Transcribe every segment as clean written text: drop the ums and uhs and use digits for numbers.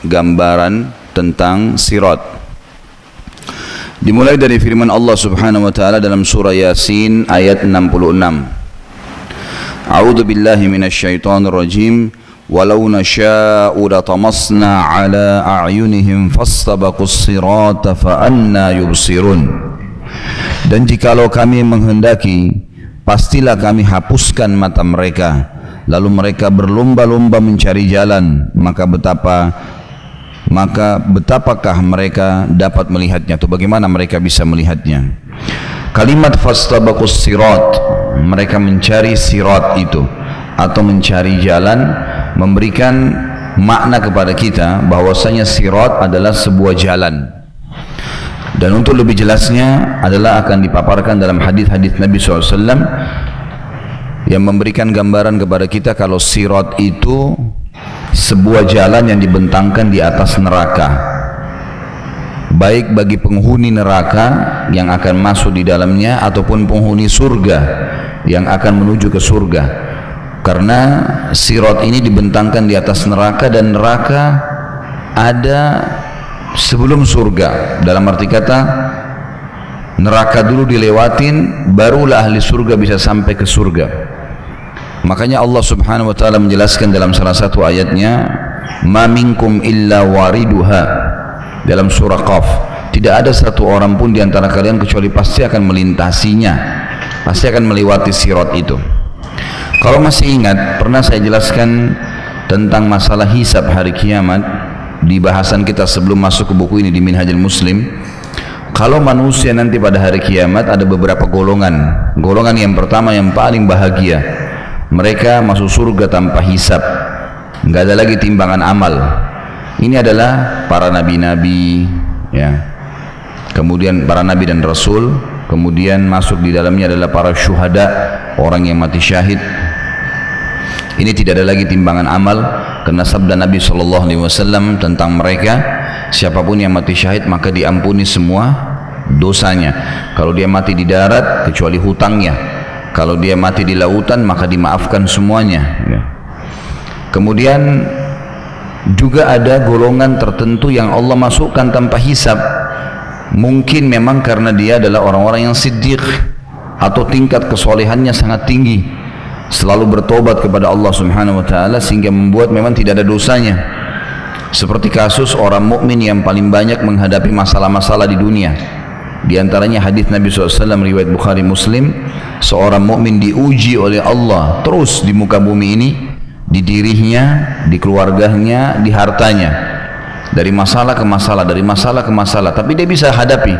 gambaran tentang sirat. Dimulai dari firman Allah Subhanahu wa taala dalam surah Yasin ayat 66. A'udzu billahi minasyaitonir rajim. Walau nasha'u latamasna 'ala a'yunihim fastabaqus sirata fa anna yubsirun. Dan jikalau kami menghendaki, pastilah kami hapuskan mata mereka, lalu mereka berlomba-lomba mencari jalan, maka betapakah mereka dapat melihatnya, atau bagaimana mereka bisa melihatnya. Kalimat fastabaqus sirat, mereka mencari sirat itu atau mencari jalan, memberikan makna kepada kita bahwasanya sirat adalah sebuah jalan. Dan untuk lebih jelasnya adalah akan dipaparkan dalam hadis-hadis Nabi SAW yang memberikan gambaran kepada kita kalau sirat itu sebuah jalan yang dibentangkan di atas neraka, baik bagi penghuni neraka yang akan masuk di dalamnya ataupun penghuni surga yang akan menuju ke surga. Karena sirat ini dibentangkan di atas neraka, dan neraka ada sebelum surga. Dalam arti kata, neraka dulu dilewatin, barulah ahli surga bisa sampai ke surga. Makanya Allah Subhanahu wa taala menjelaskan dalam salah satu ayatnya, "Ma minkum illa wariduha." Dalam surah Qaf, tidak ada satu orang pun di antara kalian kecuali pasti akan melintasinya, pasti akan melewati sirat itu. Kalau masih ingat, pernah saya jelaskan tentang masalah hisab hari kiamat di bahasan kita sebelum masuk ke buku ini di Minhajul Muslim. Kalau manusia nanti pada hari kiamat ada beberapa golongan. Golongan yang pertama yang paling bahagia, mereka masuk surga tanpa hisab, nggak ada lagi timbangan amal. Ini adalah para nabi-nabi, ya. Kemudian para nabi dan rasul, kemudian masuk di dalamnya adalah para syuhada, orang yang mati syahid. Ini tidak ada lagi timbangan amal, karena sabda Nabi SAW tentang mereka, siapapun yang mati syahid maka diampuni semua dosanya. Kalau dia mati di darat kecuali hutangnya, kalau dia mati di lautan maka dimaafkan semuanya, ya. Kemudian juga ada golongan tertentu yang Allah masukkan tanpa hisab. Mungkin memang karena dia adalah orang-orang yang siddiq atau tingkat kesolehannya sangat tinggi, selalu bertobat kepada Allah Subhanahu wa taala sehingga membuat memang tidak ada dosanya. Seperti kasus orang mukmin yang paling banyak menghadapi masalah-masalah di dunia. Di antaranya hadis Nabi SAW riwayat Bukhari Muslim, seorang mukmin diuji oleh Allah terus di muka bumi ini, di dirinya, di keluarganya, di hartanya, dari masalah ke masalah, dari masalah ke masalah, tapi dia bisa hadapi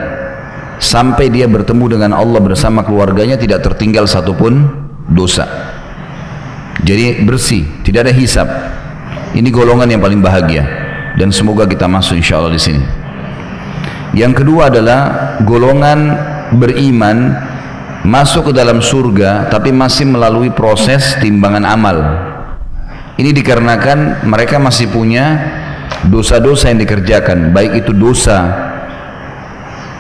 sampai dia bertemu dengan Allah bersama keluarganya, tidak tertinggal satupun dosa. Jadi bersih, tidak ada hisab. Ini golongan yang paling bahagia, dan semoga kita masuk insyaallah di sini. Yang kedua adalah golongan beriman masuk ke dalam surga tapi masih melalui proses timbangan amal. Ini dikarenakan mereka masih punya dosa-dosa yang dikerjakan, baik itu dosa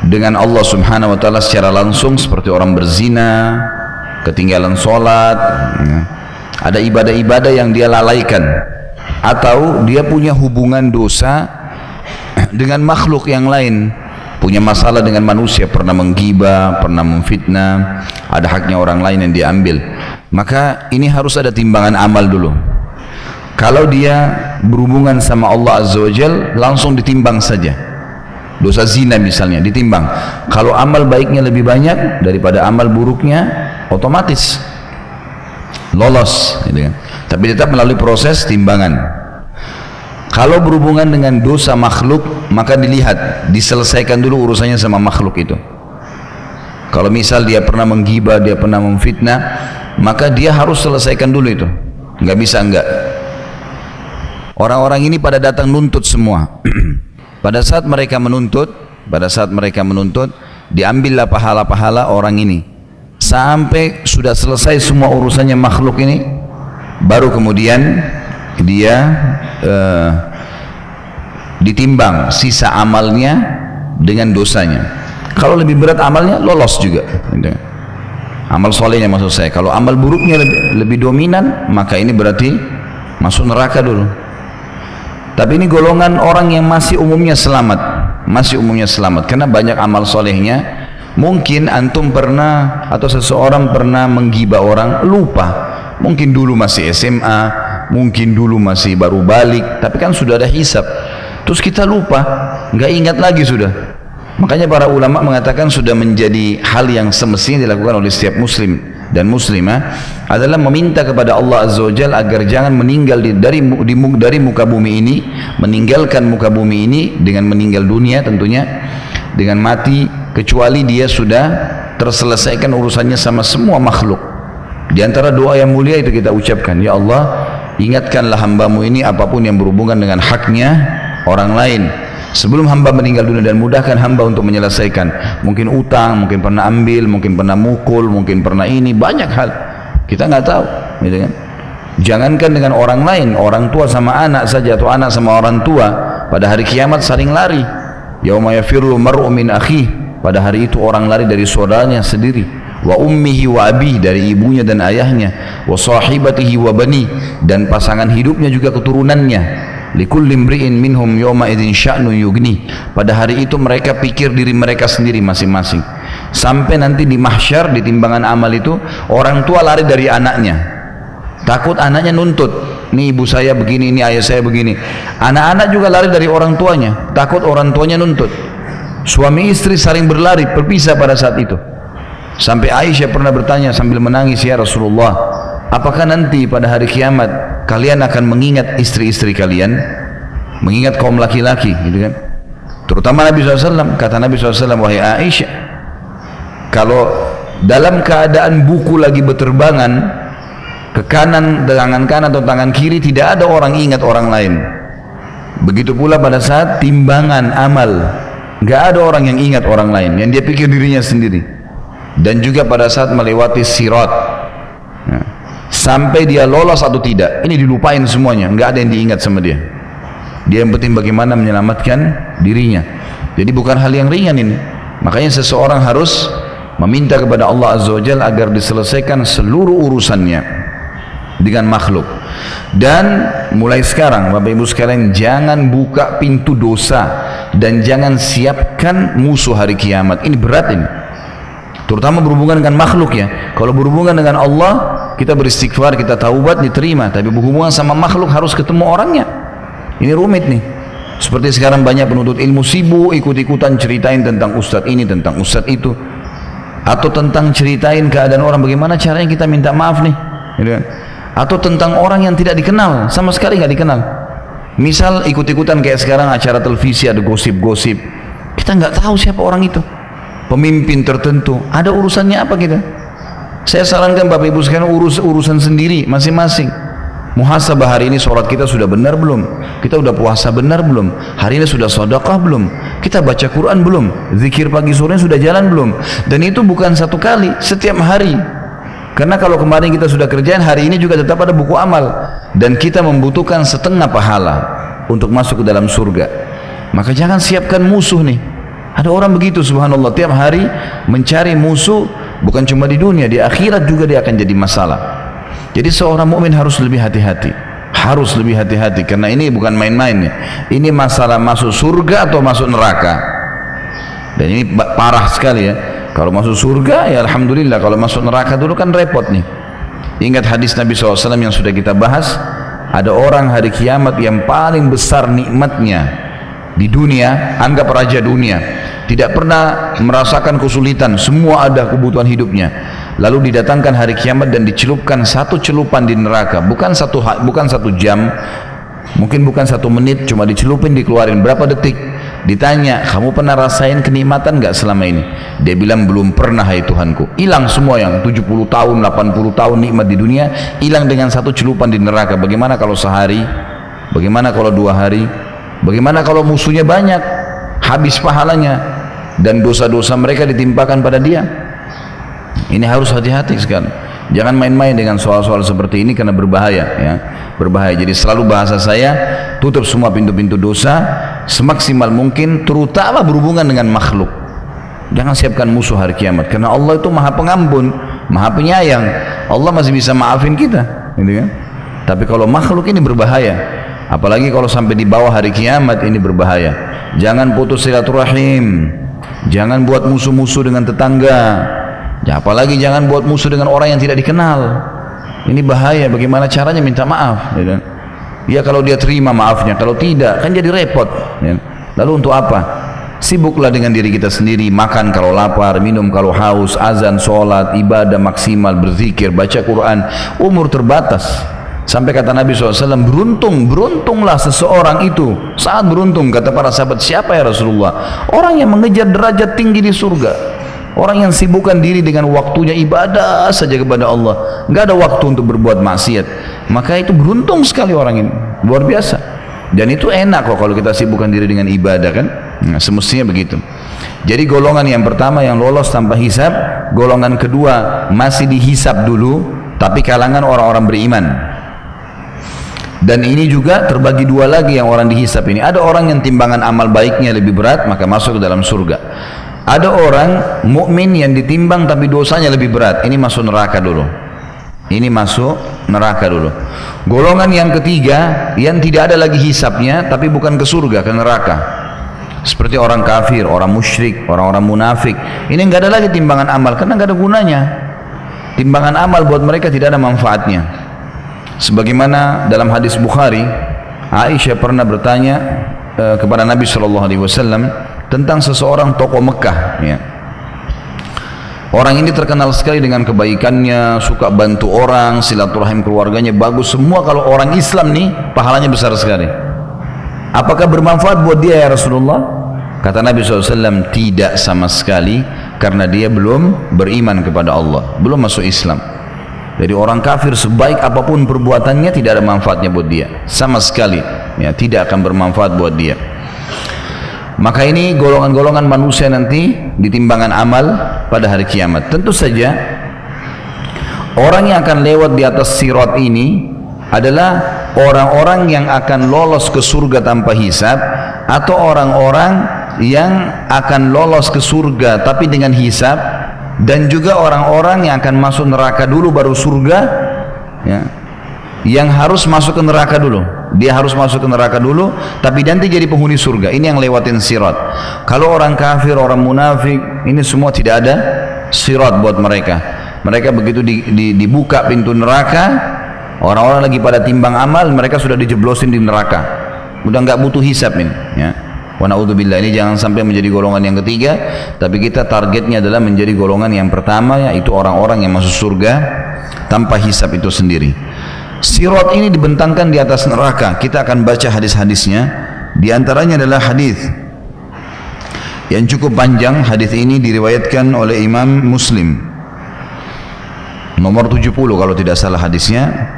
dengan Allah Subhanahu wa taala secara langsung seperti orang berzina, ketinggalan sholat, ya. Ada ibadah-ibadah yang dia lalaikan, atau dia punya hubungan dosa dengan makhluk yang lain, punya masalah dengan manusia, pernah menggibah, pernah memfitnah, ada haknya orang lain yang diambil. Maka ini harus ada timbangan amal dulu. Kalau dia berhubungan sama Allah Azza wa Jal, langsung ditimbang saja. Dosa zina misalnya ditimbang, kalau amal baiknya lebih banyak daripada amal buruknya, otomatis lolos, gitu kan. Tapi tetap melalui proses timbangan. Kalau berhubungan dengan dosa makhluk, maka dilihat, diselesaikan dulu urusannya sama makhluk itu. Kalau misal dia pernah menggibah, dia pernah memfitnah, maka dia harus selesaikan dulu itu, nggak bisa enggak. Orang-orang ini pada datang nuntut semua. Pada saat mereka menuntut, diambillah pahala-pahala orang ini sampai sudah selesai semua urusannya makhluk ini, baru kemudian dia ditimbang sisa amalnya dengan dosanya. Kalau lebih berat amalnya, lolos juga, amal solehnya maksud saya. Kalau amal buruknya lebih dominan, maka ini berarti masuk neraka dulu. Tapi ini golongan orang yang masih umumnya selamat, masih umumnya selamat karena banyak amal solehnya. Mungkin antum pernah atau seseorang pernah menggibah orang, lupa. Mungkin dulu masih SMA, mungkin dulu masih baru balik, tapi kan sudah ada hisab. Terus kita lupa, nggak ingat lagi sudah. Makanya para ulama mengatakan sudah menjadi hal yang semestinya dilakukan oleh setiap muslim dan muslimah adalah meminta kepada Allah Azza wa Jalla agar jangan meninggal dari muka bumi ini, meninggalkan muka bumi ini dengan meninggal dunia tentunya, dengan mati, kecuali dia sudah terselesaikan urusannya sama semua makhluk. Di antara doa yang mulia itu kita ucapkan, ya Allah, ingatkanlah hambamu ini apapun yang berhubungan dengan haknya orang lain sebelum hamba meninggal dunia, dan mudahkan hamba untuk menyelesaikan. Mungkin utang, mungkin pernah ambil, mungkin pernah mukul, mungkin pernah ini, banyak hal kita nggak tahu, gitu kan? Jangankan dengan orang lain, orang tua sama anak saja, atau anak sama orang tua, pada hari kiamat saling lari. Yauma yafirru mar'u min akhihi, pada hari itu orang lari dari saudaranya sendiri. Wa ummihi wa abihi, dari ibunya dan ayahnya. Wa sahibatihi wa bani, dan pasangan hidupnya juga keturunannya. Likulli imri'in minhum yawma idzin sya'nu yughni, pada hari itu mereka pikir diri mereka sendiri masing-masing. Sampai nanti di mahsyar, di timbangan amal itu, orang tua lari dari anaknya, takut anaknya nuntut, ini ibu saya begini, ini ayah saya begini. Anak-anak juga lari dari orang tuanya, takut orang tuanya nuntut. Suami istri saling berlari, berpisah pada saat itu. Sampai Aisyah pernah bertanya sambil menangis, ya Rasulullah, apakah nanti pada hari kiamat kalian akan mengingat istri-istri kalian, mengingat kaum laki-laki, gitu kan? Terutama Nabi SAW. Kata Nabi SAW, wahai Aisyah, kalau dalam keadaan buku lagi berterbangan ke kanan, tangan kanan atau tangan kiri, tidak ada orang ingat orang lain. Begitu pula pada saat timbangan amal, nggak ada orang yang ingat orang lain, yang dia pikir dirinya sendiri. Dan juga pada saat melewati sirat, sampai dia lolos atau tidak, ini dilupain semuanya, nggak ada yang diingat sama dia. Dia yang penting bagaimana menyelamatkan dirinya. Jadi bukan hal yang ringan ini. Makanya seseorang harus meminta kepada Allah Azza wa Jalla agar diselesaikan seluruh urusannya dengan makhluk. Dan mulai sekarang Bapak Ibu sekalian, jangan buka pintu dosa dan jangan siapkan musuh hari kiamat. Ini berat ini, terutama berhubungan dengan makhluk ya. Kalau berhubungan dengan Allah, kita beristighfar, kita taubat, diterima. Tapi berhubungan sama makhluk harus ketemu orangnya. Ini rumit nih. Seperti sekarang banyak penuntut ilmu sibuk ikut-ikutan ceritain tentang ustadz ini, tentang ustadz itu, atau tentang ceritain keadaan orang, bagaimana caranya kita minta maaf nih, atau tentang orang yang tidak dikenal, sama sekali nggak dikenal. Misal ikut-ikutan kayak sekarang acara televisi ada gosip-gosip, kita nggak tahu siapa orang itu, pemimpin tertentu, ada urusannya apa kita? Saya sarankan Bapak Ibu sekalian urusan sendiri masing-masing. Muhasabah, hari ini sholat kita sudah benar belum? Kita sudah puasa benar belum? Hari ini sudah sedekah belum? Kita baca Quran belum? Zikir pagi sore sudah jalan belum? Dan itu bukan satu kali, setiap hari. Karena kalau kemarin kita sudah kerjain, hari ini juga tetap ada buku amal. Dan kita membutuhkan setengah pahala untuk masuk ke dalam surga. Maka jangan siapkan musuh nih. Ada orang begitu, subhanallah, tiap hari mencari musuh, bukan cuma di dunia, di akhirat juga dia akan jadi masalah. Jadi seorang mukmin harus lebih hati-hati, harus lebih hati-hati, karena ini bukan main-main ya. Ini masalah masuk surga atau masuk neraka. Dan ini parah sekali ya. Kalau masuk surga ya alhamdulillah, kalau masuk neraka dulu kan repot nih. Ingat hadis Nabi SAW yang sudah kita bahas, ada orang hari kiamat yang paling besar nikmatnya di dunia, anggap raja dunia, tidak pernah merasakan kesulitan, semua ada kebutuhan hidupnya. Lalu didatangkan hari kiamat dan dicelupkan satu celupan di neraka, bukan satu jam, mungkin bukan 1 menit, cuma dicelupin, dikeluarin berapa detik. Ditanya, kamu pernah rasain kenikmatan nggak selama ini? Dia bilang, belum pernah hai Tuhanku. Hilang semua yang 70 tahun, 80 tahun nikmat di dunia, hilang dengan satu celupan di neraka. Bagaimana kalau sehari? Bagaimana kalau 2 hari? Bagaimana kalau musuhnya banyak? Habis pahalanya dan dosa-dosa mereka ditimpakan pada dia. Ini harus hati-hati sekali. Jangan main-main dengan soal-soal seperti ini karena berbahaya ya. Berbahaya. Jadi selalu bahasa saya, tutup semua pintu-pintu dosa semaksimal mungkin, terutama berhubungan dengan makhluk. Jangan siapkan musuh hari kiamat, karena Allah itu Maha Pengampun, Maha Penyayang. Allah masih bisa maafin kita, gitu kan? Tapi kalau makhluk ini berbahaya. Apalagi kalau sampai di bawah hari kiamat, ini berbahaya. Jangan putus silaturahim, jangan buat musuh-musuh dengan tetangga, ya, apalagi jangan buat musuh dengan orang yang tidak dikenal. Ini bahaya. Bagaimana caranya minta maaf, ya kan? Ya kalau dia terima maafnya, kalau tidak kan jadi repot, ya. Lalu untuk apa? Sibuklah dengan diri kita sendiri, makan kalau lapar, minum kalau haus, azan, sholat, ibadah maksimal, berzikir, baca Quran. Umur terbatas. Sampai kata Nabi SAW, beruntunglah seseorang itu, sangat beruntung. Kata para sahabat, siapa ya Rasulullah? Orang yang mengejar derajat tinggi di surga, orang yang sibukkan diri dengan waktunya ibadah saja kepada Allah, nggak ada waktu untuk berbuat maksiat. Maka itu beruntung sekali orang ini, luar biasa. Dan itu enak kok kalau kita sibukkan diri dengan ibadah, kan? Nah, semestinya begitu. Jadi golongan yang pertama yang lolos tanpa hisab, golongan kedua masih dihisab dulu, tapi kalangan orang-orang beriman. Dan ini juga terbagi dua lagi yang orang dihisab ini. Ada orang yang timbangan amal baiknya lebih berat, maka masuk ke dalam surga. Ada orang mukmin yang ditimbang tapi dosanya lebih berat, ini masuk neraka dulu. Ini masuk neraka dulu. Golongan yang ketiga yang tidak ada lagi hisabnya, tapi bukan ke surga, ke neraka. Seperti orang kafir, orang musyrik, orang-orang munafik. Ini nggak ada lagi timbangan amal karena nggak ada gunanya. Timbangan amal buat mereka tidak ada manfaatnya. Sebagaimana dalam hadis Bukhari, Aisyah pernah bertanya kepada Nabi SAW tentang seseorang tokoh Mekah. Ya. Orang ini terkenal sekali dengan kebaikannya, suka bantu orang, silaturahim keluarganya bagus. Semua kalau orang Islam nih pahalanya besar sekali. Apakah bermanfaat buat dia ya Rasulullah? Kata Nabi SAW, tidak sama sekali, karena dia belum beriman kepada Allah, belum masuk Islam. Jadi orang kafir sebaik apapun perbuatannya tidak ada manfaatnya buat dia, sama sekali, ya, tidak akan bermanfaat buat dia. Maka ini golongan-golongan manusia nanti di timbangan amal pada hari kiamat. Tentu saja orang yang akan lewat di atas sirat ini adalah orang-orang yang akan lolos ke surga tanpa hisab, atau orang-orang yang akan lolos ke surga tapi dengan hisab, dan juga orang-orang yang akan masuk neraka dulu baru surga, ya, yang harus masuk ke neraka dulu. Dia harus masuk ke neraka dulu tapi nanti jadi penghuni surga. Ini yang lewatin sirat. Kalau orang kafir, orang munafik, ini semua tidak ada sirat buat mereka. Mereka begitu dibuka pintu neraka, orang-orang lagi pada timbang amal, mereka sudah dijeblosin di neraka, udah nggak butuh hisab ini, ya. Wa na'udzubillah, ini jangan sampai menjadi golongan yang ketiga, tapi kita targetnya adalah menjadi golongan yang pertama, yaitu orang-orang yang masuk surga tanpa hisab itu sendiri. Sirat ini dibentangkan di atas neraka. Kita akan baca hadis-hadisnya. Di antaranya adalah hadis yang cukup panjang. Hadis ini diriwayatkan oleh Imam Muslim, nomor 70 kalau tidak salah hadisnya.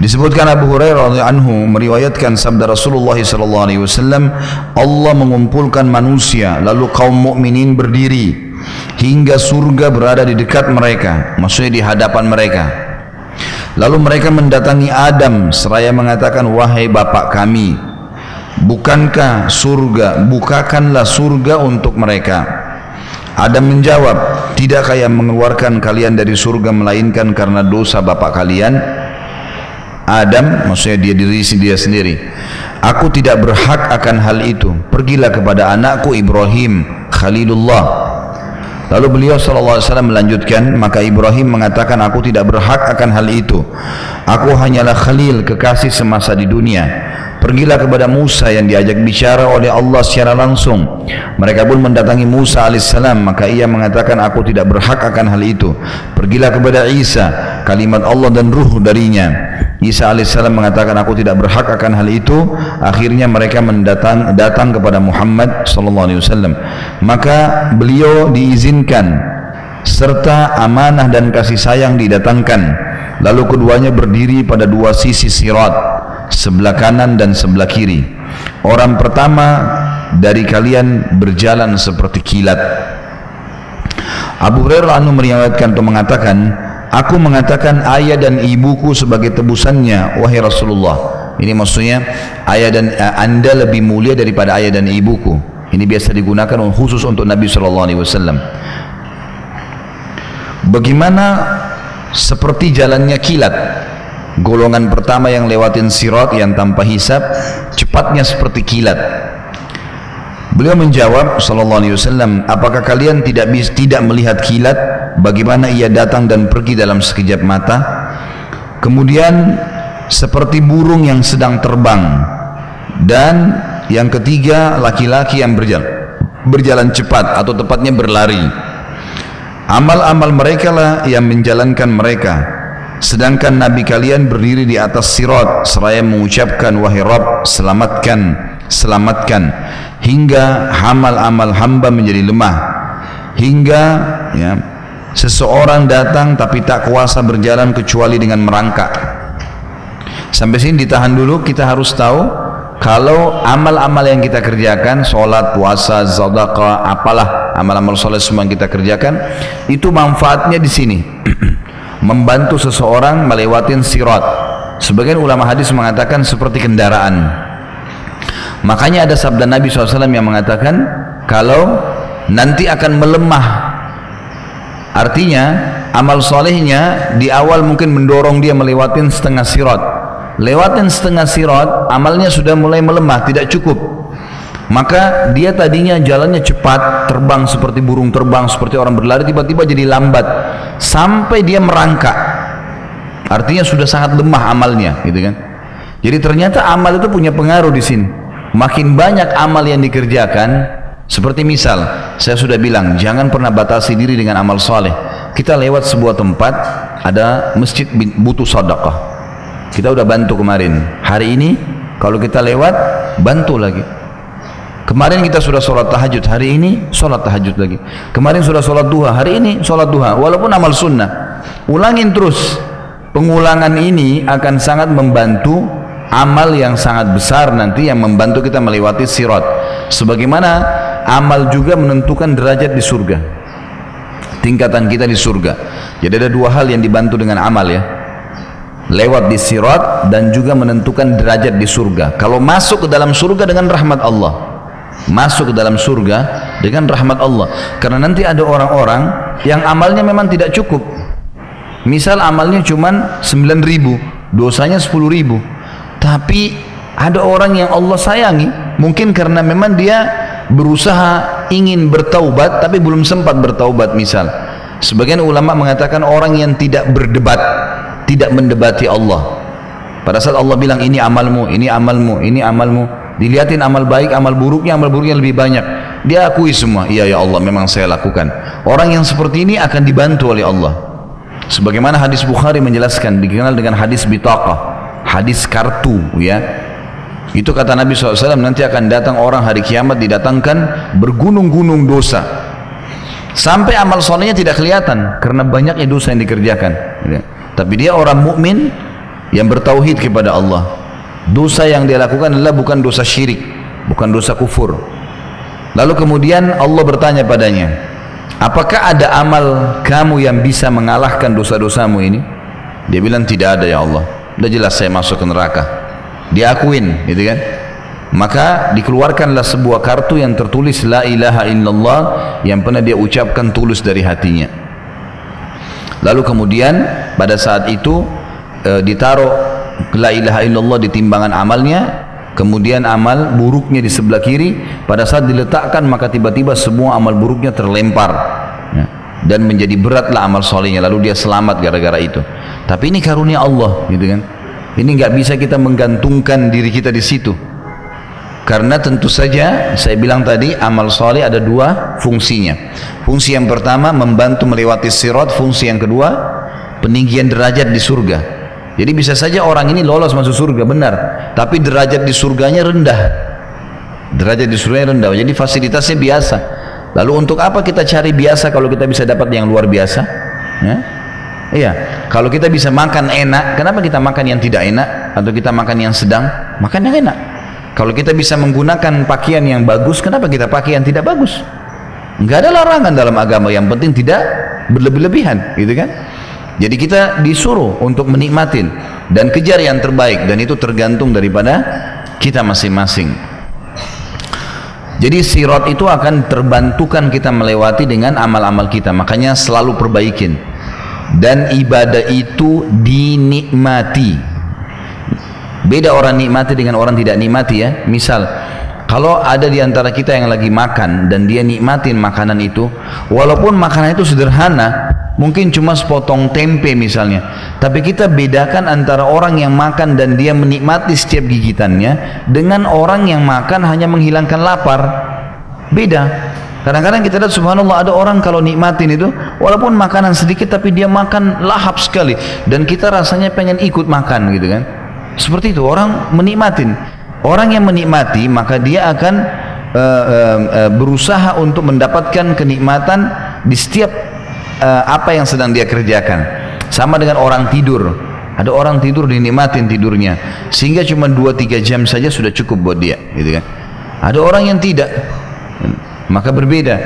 Disebutkan Abu Hurairah radhiyallahu anhu meriwayatkan sabda Rasulullah sallallahu alaihi wasallam, Allah mengumpulkan manusia lalu kaum mukminin berdiri hingga surga berada di dekat mereka, maksudnya di hadapan mereka. Lalu mereka mendatangi Adam seraya mengatakan, wahai bapak kami, bukankah bukakanlah surga untuk mereka. Adam menjawab, tidakkah yang mengeluarkan kalian dari surga melainkan karena dosa bapak kalian? Adam, maksudnya dia sendiri, aku tidak berhak akan hal itu. Pergilah kepada anakku Ibrahim Khalilullah. Lalu beliau SAW melanjutkan, maka Ibrahim mengatakan, aku tidak berhak akan hal itu. Aku hanyalah Khalil, kekasih semasa di dunia. Pergilah kepada Musa yang diajak bicara oleh Allah secara langsung. Mereka pun mendatangi Musa alaihissalam, maka ia mengatakan, aku tidak berhak akan hal itu. Pergilah kepada Isa, kalimat Allah dan ruh darinya. Isa alaihissalam mengatakan, aku tidak berhak akan hal itu. Akhirnya mereka datang kepada Muhammad sallallahu alaihi wasallam. Maka beliau diizinkan serta amanah dan kasih sayang didatangkan. Lalu keduanya berdiri pada dua sisi sirat, sebelah kanan dan sebelah kiri. Orang pertama dari kalian berjalan seperti kilat. Abu Hurairah meriwayatkan atau mengatakan, aku mengatakan ayah dan ibuku sebagai tebusannya, wahai Rasulullah. Ini maksudnya ayah dan anda lebih mulia daripada ayah dan ibuku. Ini biasa digunakan khusus untuk Nabi SAW. Bagaimana seperti jalannya kilat, Golongan pertama yang lewatin sirat yang tanpa hisab, cepatnya seperti kilat. Beliau menjawab sallallahu alaihi wasallam, apakah kalian tidak melihat kilat bagaimana ia datang dan pergi dalam sekejap mata? Kemudian seperti burung yang sedang terbang. Dan yang ketiga, laki-laki yang berjalan cepat atau tepatnya berlari. Amal-amal mereka lah yang menjalankan mereka. Sedangkan Nabi kalian berdiri di atas sirat seraya mengucapkan, wahai Rabb, selamatkan, selamatkan, hingga amal-amal hamba menjadi lemah, hingga ya, seseorang datang tapi tak kuasa berjalan kecuali dengan merangkak. Sampai sini ditahan dulu. Kita harus tahu kalau amal-amal yang kita kerjakan, sholat, puasa, sedekah, apalah amal-amal soleh semua yang kita kerjakan, itu manfaatnya di sini. Membantu seseorang melewati sirat. Sebagian ulama hadis mengatakan seperti kendaraan. Makanya ada sabda Nabi SAW yang mengatakan kalau nanti akan melemah, artinya amal solehnya di awal mungkin mendorong dia melewati setengah sirat. Lewatin setengah sirat, amalnya sudah mulai melemah, tidak cukup. Maka dia tadinya jalannya cepat, terbang seperti burung terbang, seperti orang berlari, tiba-tiba jadi lambat sampai dia merangkak. Artinya sudah sangat lemah amalnya, gitu kan? Jadi ternyata amal itu punya pengaruh di sini. Makin banyak amal yang dikerjakan, seperti misal saya sudah bilang, jangan pernah batasi diri dengan amal soleh. Kita lewat sebuah tempat, ada masjid butuh sedekah. Kita udah bantu kemarin. Hari ini kalau kita lewat, bantu lagi. Kemarin kita sudah sholat tahajud, hari ini sholat tahajud lagi. Kemarin sudah sholat duha, hari ini sholat duha, walaupun amal sunnah. Ulangin terus. Pengulangan ini akan sangat membantu amal yang sangat besar nanti yang membantu kita melewati sirat. Sebagaimana amal juga menentukan derajat di surga, tingkatan kita di surga. Jadi ada dua hal yang dibantu dengan amal ya, lewat di sirat dan juga menentukan derajat di surga. Kalau masuk ke dalam surga dengan rahmat Allah, masuk ke dalam surga dengan rahmat Allah. Karena nanti ada orang-orang yang amalnya memang tidak cukup. Misal amalnya cuma 9.000, dosanya 10.000. Tapi ada orang yang Allah sayangi, mungkin karena memang dia berusaha ingin bertaubat tapi belum sempat bertaubat misal. Sebagian ulama mengatakan orang yang tidak berdebat, tidak mendebati Allah. Pada saat Allah bilang ini amalmu, ini amalmu, ini amalmu, dilihatin amal baik, amal buruknya lebih banyak, dia akui semua, iya ya Allah memang saya lakukan. Orang yang seperti ini akan dibantu oleh Allah. Sebagaimana hadis Bukhari menjelaskan, dikenal dengan hadis bitaqah, hadis kartu ya. Itu kata Nabi SAW, nanti akan datang orang hari kiamat didatangkan bergunung-gunung dosa, sampai amal solehnya tidak kelihatan karena banyaknya dosa yang dikerjakan ya. Tapi dia orang mukmin yang bertauhid kepada Allah. Dosa yang dia lakukan adalah bukan dosa syirik, bukan dosa kufur. Lalu kemudian Allah bertanya padanya, apakah ada amal kamu yang bisa mengalahkan dosa-dosamu ini? Dia bilang tidak ada ya Allah. Sudah jelas saya masuk ke neraka. Dia akuin, gitu kan? Maka dikeluarkanlah sebuah kartu yang tertulis la ilaha illallah yang pernah dia ucapkan tulus dari hatinya. Lalu kemudian pada saat itu ditaruh la ilaha illallah di timbangan amalnya, kemudian amal buruknya di sebelah kiri. Pada saat diletakkan maka tiba-tiba semua amal buruknya terlempar ya, dan menjadi beratlah amal solehnya. Lalu dia selamat gara-gara itu. Tapi ini karunia Allah, gitu kan? Ini nggak bisa kita menggantungkan diri kita di situ. Karena tentu saja saya bilang tadi amal soleh ada dua fungsinya. Fungsi yang pertama membantu melewati sirat, fungsi yang kedua peninggian derajat di surga. Jadi bisa saja orang ini lolos masuk surga benar, tapi derajat di surganya rendah. Derajat di surganya rendah. Jadi fasilitasnya biasa. Lalu untuk apa kita cari biasa kalau kita bisa dapat yang luar biasa? Ya? Iya. Kalau kita bisa makan enak, kenapa kita makan yang tidak enak? Atau kita makan yang sedang? Makan yang enak. Kalau kita bisa menggunakan pakaian yang bagus, kenapa kita pakai yang tidak bagus? Enggak ada larangan dalam agama, yang penting tidak berlebih-lebihan, gitu kan? Jadi kita disuruh untuk menikmatin dan kejar yang terbaik, dan itu tergantung daripada kita masing-masing. Jadi sirat itu akan terbantukan kita melewati dengan amal-amal kita, makanya selalu perbaikin. Dan ibadah itu dinikmati. Beda orang nikmati dengan orang tidak nikmati ya. Misal, kalau ada di antara kita yang lagi makan dan dia nikmatin makanan itu, walaupun makanan itu sederhana, mungkin cuma sepotong tempe misalnya, tapi kita bedakan antara orang yang makan dan dia menikmati setiap gigitannya dengan orang yang makan hanya menghilangkan lapar. Beda. Kadang-kadang kita lihat subhanallah ada orang kalau nikmatin itu walaupun makanan sedikit tapi dia makan lahap sekali dan kita rasanya pengen ikut makan gitu kan. Seperti itu orang menikmatin. Orang yang menikmati maka dia akan berusaha untuk mendapatkan kenikmatan di setiap apa yang sedang dia kerjakan. Sama dengan orang tidur. Ada orang tidur dinikmatin tidurnya sehingga cuma 2-3 jam saja sudah cukup buat dia gitu kan. Ada orang yang tidak, maka berbeda.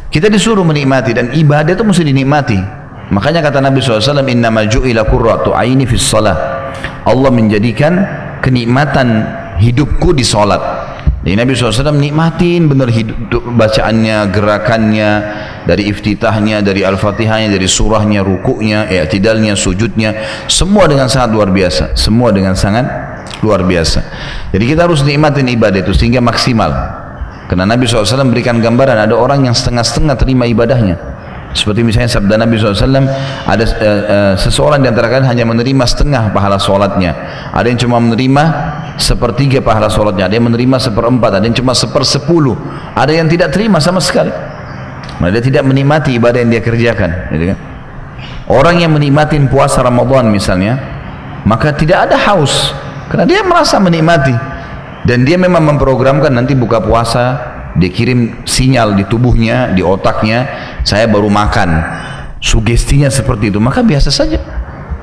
Kita disuruh menikmati dan ibadah itu mesti dinikmati. Makanya kata Nabi SAW, innama ju'ila qurratu aini fis salah. Allah menjadikan kenikmatan hidupku di solat. Jadi Nabi SAW nikmatin benar hidup, bacaannya, gerakannya, dari iftitahnya, dari al-fatihahnya, dari surahnya, rukuknya, i'tidalnya, sujudnya, semua dengan sangat luar biasa. Semua dengan sangat luar biasa. Jadi kita harus nikmatin ibadah itu sehingga maksimal. Karena Nabi SAW berikan gambaran ada orang yang setengah-setengah terima ibadahnya. Seperti misalnya sabda Nabi SAW, ada seseorang di antara kalian hanya menerima setengah pahala sholatnya, ada yang cuma menerima sepertiga pahala sholatnya, ada yang menerima seperempat, ada yang cuma 1/10, ada yang tidak terima sama sekali. Dia tidak menikmati ibadah yang dia kerjakan gitu kan? Orang yang menikmati puasa Ramadan misalnya, maka tidak ada haus karena dia merasa menikmati dan dia memang memprogramkan nanti buka puasa dia kirim sinyal di tubuhnya, di otaknya, saya baru makan. Sugestinya seperti itu, maka biasa saja.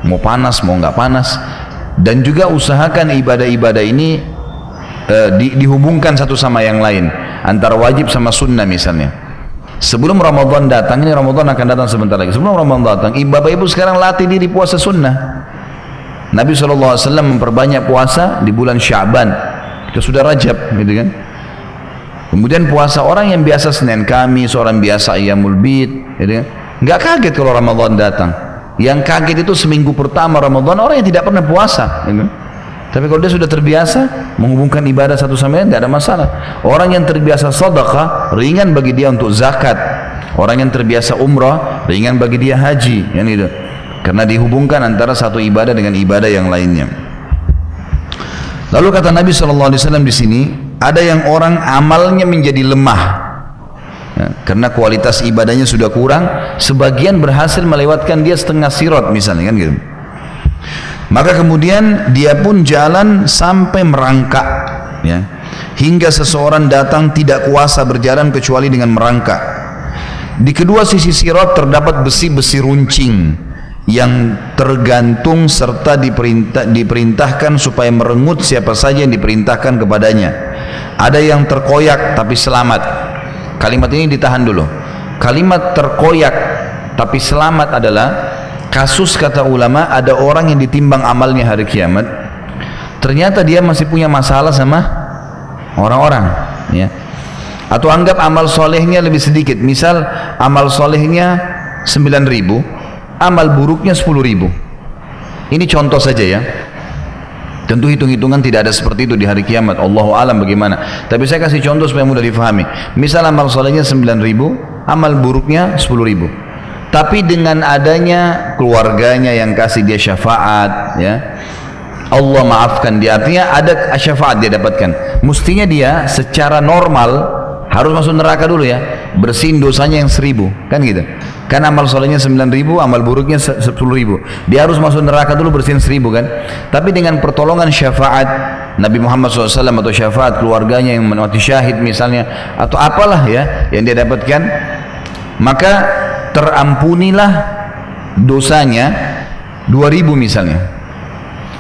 Mau panas, mau nggak panas. Dan juga usahakan ibadah-ibadah ini dihubungkan satu sama yang lain, antara wajib sama sunnah misalnya. Sebelum Ramadan datang, ini Ramadan akan datang sebentar lagi. Sebelum Ramadan datang, bapak ibu sekarang latih diri puasa sunnah. Nabi SAW memperbanyak puasa di bulan Sya'ban. Kita sudah Rajab, gitu kan? Kemudian puasa orang yang biasa Senin Kamis, orang biasa Ayyamul Bid, gitu kan? Nggak kaget kalau Ramadan datang. Yang kaget itu seminggu pertama Ramadan orang yang tidak pernah puasa, gitu. Tapi kalau dia sudah terbiasa menghubungkan ibadah satu sama lain, tidak ada masalah. Orang yang terbiasa sedekah, ringan bagi dia untuk zakat. Orang yang terbiasa umrah, ringan bagi dia haji, yang itu. Karena dihubungkan antara satu ibadah dengan ibadah yang lainnya. Lalu kata Nabi SAW di sini, ada yang orang amalnya menjadi lemah ya, karena kualitas ibadahnya sudah kurang, sebagian berhasil melewatkan dia setengah sirat misalnya kan gitu. Maka kemudian dia pun jalan sampai merangkak ya, hingga seseorang datang tidak kuasa berjalan kecuali dengan merangkak. Di kedua sisi sirat terdapat besi-besi runcing yang tergantung serta diperintahkan supaya merengut siapa saja yang diperintahkan kepadanya. Ada yang terkoyak tapi selamat. Kalimat ini ditahan dulu. Kalimat terkoyak tapi selamat adalah kasus, kata ulama, ada orang yang ditimbang amalnya hari kiamat, ternyata dia masih punya masalah sama orang-orang ya. Atau anggap amal solehnya lebih sedikit, misal amal solehnya 9.000, amal buruknya 10.000. Ini contoh saja ya. Tentu hitung-hitungan tidak ada seperti itu di hari kiamat. Allahu alam bagaimana. Tapi saya kasih contoh supaya mudah difahami. Misal amal solehnya 9.000, amal buruknya 10.000. Tapi dengan adanya keluarganya yang kasih dia syafaat, ya, Allah maafkan dia. Artinya ada syafaat dia dapatkan. Mestinya dia secara normal harus masuk neraka dulu ya, bersihin dosanya yang 1.000, kan gitu. Kan amal solehnya 9.000, amal buruknya 10.000. Dia harus masuk neraka dulu bersihin 1.000 kan. Tapi dengan pertolongan syafaat Nabi Muhammad SAW atau syafaat keluarganya yang mati syahid misalnya, atau apalah ya yang dia dapatkan, maka terampunilah dosanya 2.000 misalnya.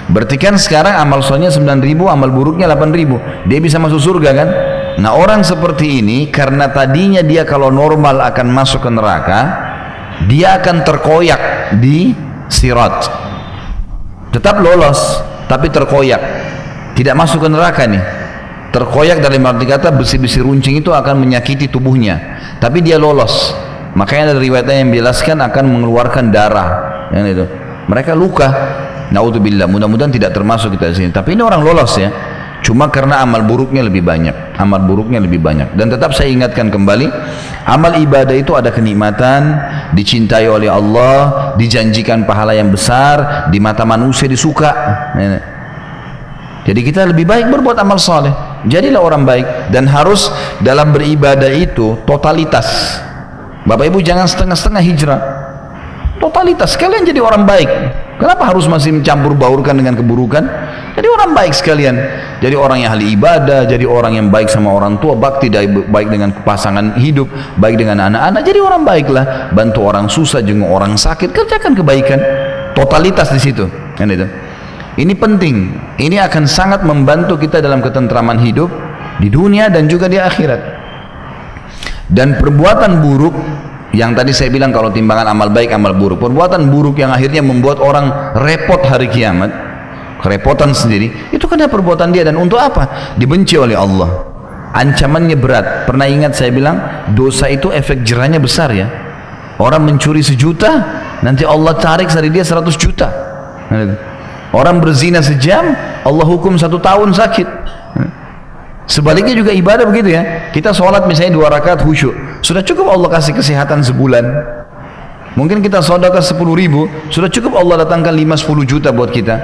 Berarti kan sekarang amal solehnya 9.000, amal buruknya 8.000. Dia bisa masuk surga kan? Nah, orang seperti ini karena tadinya dia kalau normal akan masuk ke neraka, dia akan terkoyak di sirat. Tetap lolos, tapi terkoyak. Tidak masuk ke neraka nih. Terkoyak dalam arti kata besi-besi runcing itu akan menyakiti tubuhnya, tapi dia lolos. Makanya ada riwayatnya yang menjelaskan akan mengeluarkan darah, yang itu. Mereka luka, Naudzubillah, mudah-mudahan tidak termasuk kita di sini. Tapi ini orang lolos ya. Cuma karena amal buruknya lebih banyak, amal buruknya lebih banyak. Dan tetap saya ingatkan kembali, amal ibadah itu ada kenikmatan, dicintai oleh Allah, dijanjikan pahala yang besar, di mata manusia disuka. Jadi kita lebih baik berbuat amal saleh. Jadilah orang baik, dan harus dalam beribadah itu totalitas. Bapak Ibu jangan setengah-setengah hijrah. Totalitas, kalian jadi orang baik. Kenapa harus masih mencampur baurkan dengan keburukan? Jadi orang baik sekalian. Jadi orang yang ahli ibadah, jadi orang yang baik sama orang tua, bakti, baik dengan pasangan hidup, baik dengan anak-anak. Jadi orang baiklah, bantu orang susah, jenguk orang sakit, kerjakan kebaikan. Totalitas di situ, kan itu. Ini penting. Ini akan sangat membantu kita dalam ketentraman hidup di dunia dan juga di akhirat. Dan perbuatan buruk yang tadi saya bilang, kalau timbangan amal baik amal buruk, perbuatan buruk yang akhirnya membuat orang repot hari kiamat, kerepotan sendiri, itu karena perbuatan dia. Dan untuk apa? Dibenci oleh Allah, ancamannya berat. Pernah ingat saya bilang, dosa itu efek jerahnya besar ya. Orang mencuri 1 juta, nanti Allah tarik dari dia 100 juta. Orang berzina sejam, Allah hukum 1 tahun sakit. Sebaliknya juga ibadah begitu ya. Kita sholat misalnya 2 rakaat khusyuk, sudah cukup Allah kasih kesehatan sebulan. Mungkin kita sedekah 10.000, sudah cukup Allah datangkan 5-10 juta buat kita.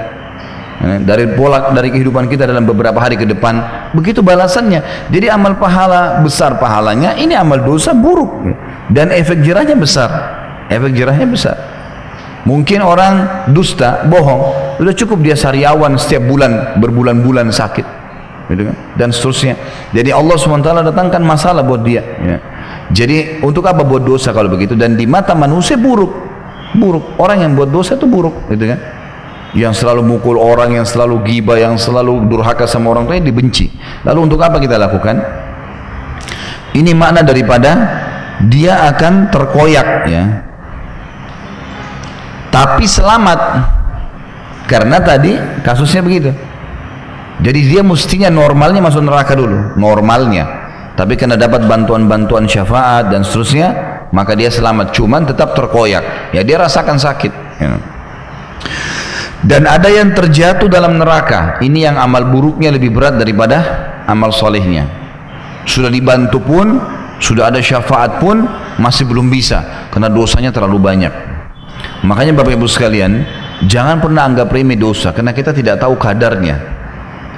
Dari kehidupan kita dalam beberapa hari ke depan, begitu balasannya. Jadi amal pahala besar pahalanya, ini amal dosa buruk, dan efek jerahnya besar. Efek jerahnya besar. Mungkin orang dusta, bohong, sudah cukup dia sariawan setiap bulan, berbulan-bulan sakit, gitu kan? Dan seterusnya. Jadi Allah SWT datangkan masalah buat dia ya. Jadi untuk apa buat dosa kalau begitu? Dan di mata manusia buruk. Orang yang buat dosa itu buruk, gitu kan? Yang selalu mukul orang, yang selalu ghibah, yang selalu durhaka sama orang lain, dibenci. Lalu untuk apa kita lakukan? Ini makna daripada dia akan terkoyak ya, tapi selamat. Karena tadi kasusnya begitu. Jadi dia mestinya normalnya masuk neraka dulu, normalnya. Tapi karena dapat bantuan-bantuan syafaat dan seterusnya, maka dia selamat. Cuman tetap terkoyak. Ya dia rasakan sakit. Ya. Dan ada yang terjatuh dalam neraka. Ini yang amal buruknya lebih berat daripada amal solehnya. Sudah dibantu pun, sudah ada syafaat pun, masih belum bisa. Karena dosanya terlalu banyak. Makanya Bapak Ibu sekalian, jangan pernah anggap remeh dosa, karena kita tidak tahu kadarnya.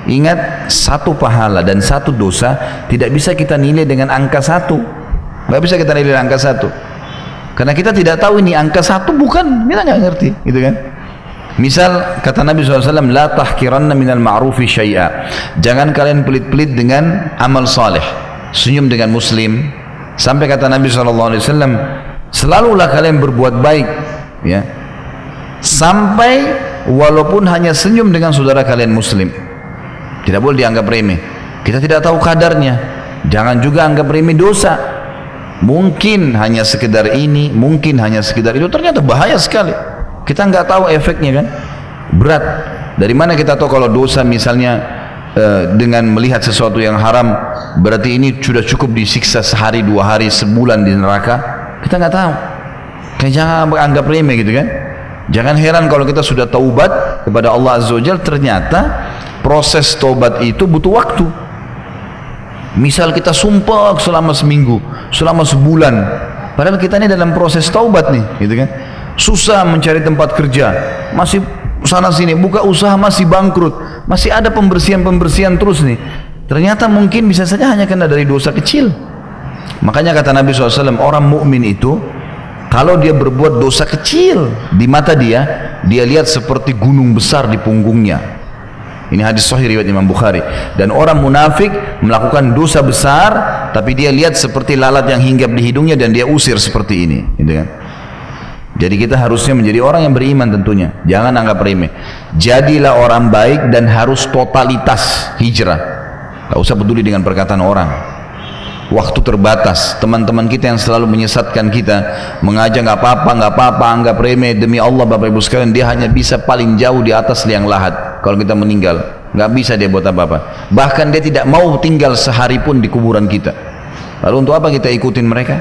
Ingat, 1 pahala dan 1 dosa tidak bisa kita nilai dengan angka 1. Nggak bisa kita nilai dengan angka 1, karena kita tidak tahu ini angka 1 bukan, kita nggak ngerti, gitu kan? Misal kata Nabi SAW, la tahkiranna minal ma'rufi syai'a. Jangan kalian pelit-pelit dengan amal saleh. Senyum dengan muslim. Sampai kata Nabi SAW, selalulah kalian berbuat baik ya, sampai walaupun hanya senyum dengan saudara kalian muslim. Tidak boleh dianggap remeh. Kita tidak tahu kadarnya. Jangan juga anggap remeh dosa. Mungkin hanya sekedar ini, mungkin hanya sekedar itu, ternyata bahaya sekali. Kita nggak tahu efeknya kan, berat. Dari mana kita tahu kalau dosa misalnya dengan melihat sesuatu yang haram, berarti ini sudah cukup disiksa sehari, 2 hari, sebulan di neraka? Kita nggak tahu. Kayak jangan anggap remeh gitu kan. Jangan heran kalau kita sudah taubat kepada Allah Azza wa Jalla, ternyata proses taubat itu butuh waktu. Misal kita sumpah selama seminggu, selama sebulan, padahal kita ini dalam proses taubat nih, gitu kan. Susah mencari tempat kerja, masih sana sini, buka usaha masih bangkrut, masih ada pembersihan terus nih. Ternyata mungkin bisa saja hanya karena dari dosa kecil. Makanya kata Nabi SAW, orang mukmin itu kalau dia berbuat dosa kecil, di mata dia lihat seperti gunung besar di punggungnya. Ini hadis sahih riwayat Imam Bukhari. Dan orang munafik melakukan dosa besar, tapi dia lihat seperti lalat yang hinggap di hidungnya dan dia usir seperti ini, gitu kan? Jadi kita harusnya menjadi orang yang beriman tentunya. Jangan anggap remeh. Jadilah orang baik dan harus totalitas hijrah. Gak usah peduli dengan perkataan orang. Waktu terbatas. Teman-teman kita yang selalu menyesatkan kita, mengajak nggak apa-apa, anggap remeh. Demi Allah Bapak Ibu sekalian, dia hanya bisa paling jauh di atas liang lahat. Kalau kita meninggal, nggak bisa dia buat apa-apa. Bahkan dia tidak mau tinggal sehari pun di kuburan kita. Lalu untuk apa kita ikutin mereka?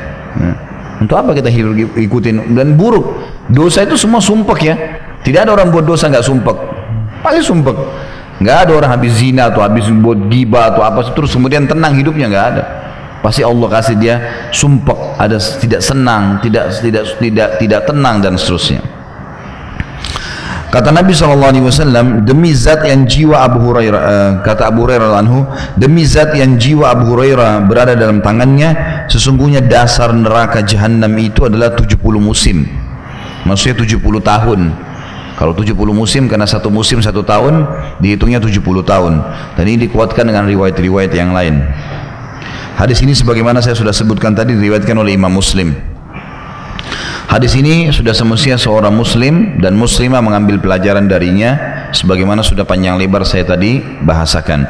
Untuk apa kita ikutin? Dan buruk, dosa itu semua sumpah ya. Tidak ada orang buat dosa nggak sumpek, pasti sumpek. Nggak ada orang habis zina atau habis buat ghibah atau apa terus kemudian tenang hidupnya, nggak ada. Pasti Allah kasih dia sumpek, ada tidak senang, tidak tenang dan seterusnya. Kata Nabi SAW, demi zat yang jiwa Abu Hurairah, kata Abu Hurairah anhu, demi zat yang jiwa Abu Hurairah berada dalam tangannya, sesungguhnya dasar neraka jahanam itu adalah 70 musim. Maksudnya 70 tahun. Kalau 70 musim, karena satu musim 1 tahun, dihitungnya 70 tahun. Dan ini dikuatkan dengan riwayat-riwayat yang lain. Hadis ini sebagaimana saya sudah sebutkan tadi, diriwayatkan oleh Imam Muslim. Hadis ini sudah semestinya seorang muslim dan muslimah mengambil pelajaran darinya, sebagaimana sudah panjang lebar saya tadi bahasakan.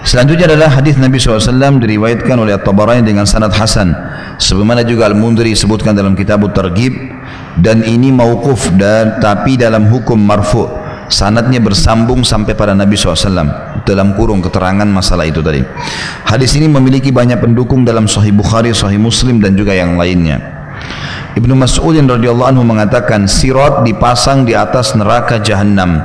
Selanjutnya adalah hadis Nabi SAW diriwayatkan oleh At-Tabarani dengan sanad hasan, sebagaimana juga Al-Mundhiri sebutkan dalam kitab At-Targhib, dan ini mauquf dan tapi dalam hukum marfu', sanadnya bersambung sampai pada Nabi SAW, dalam kurung keterangan masalah itu tadi. Hadis ini memiliki banyak pendukung dalam Sahih Bukhari, Sahih Muslim dan juga yang lainnya. Ibnu Mas'udin radhiyallahu anhu mengatakan, sirat dipasang di atas neraka jahanam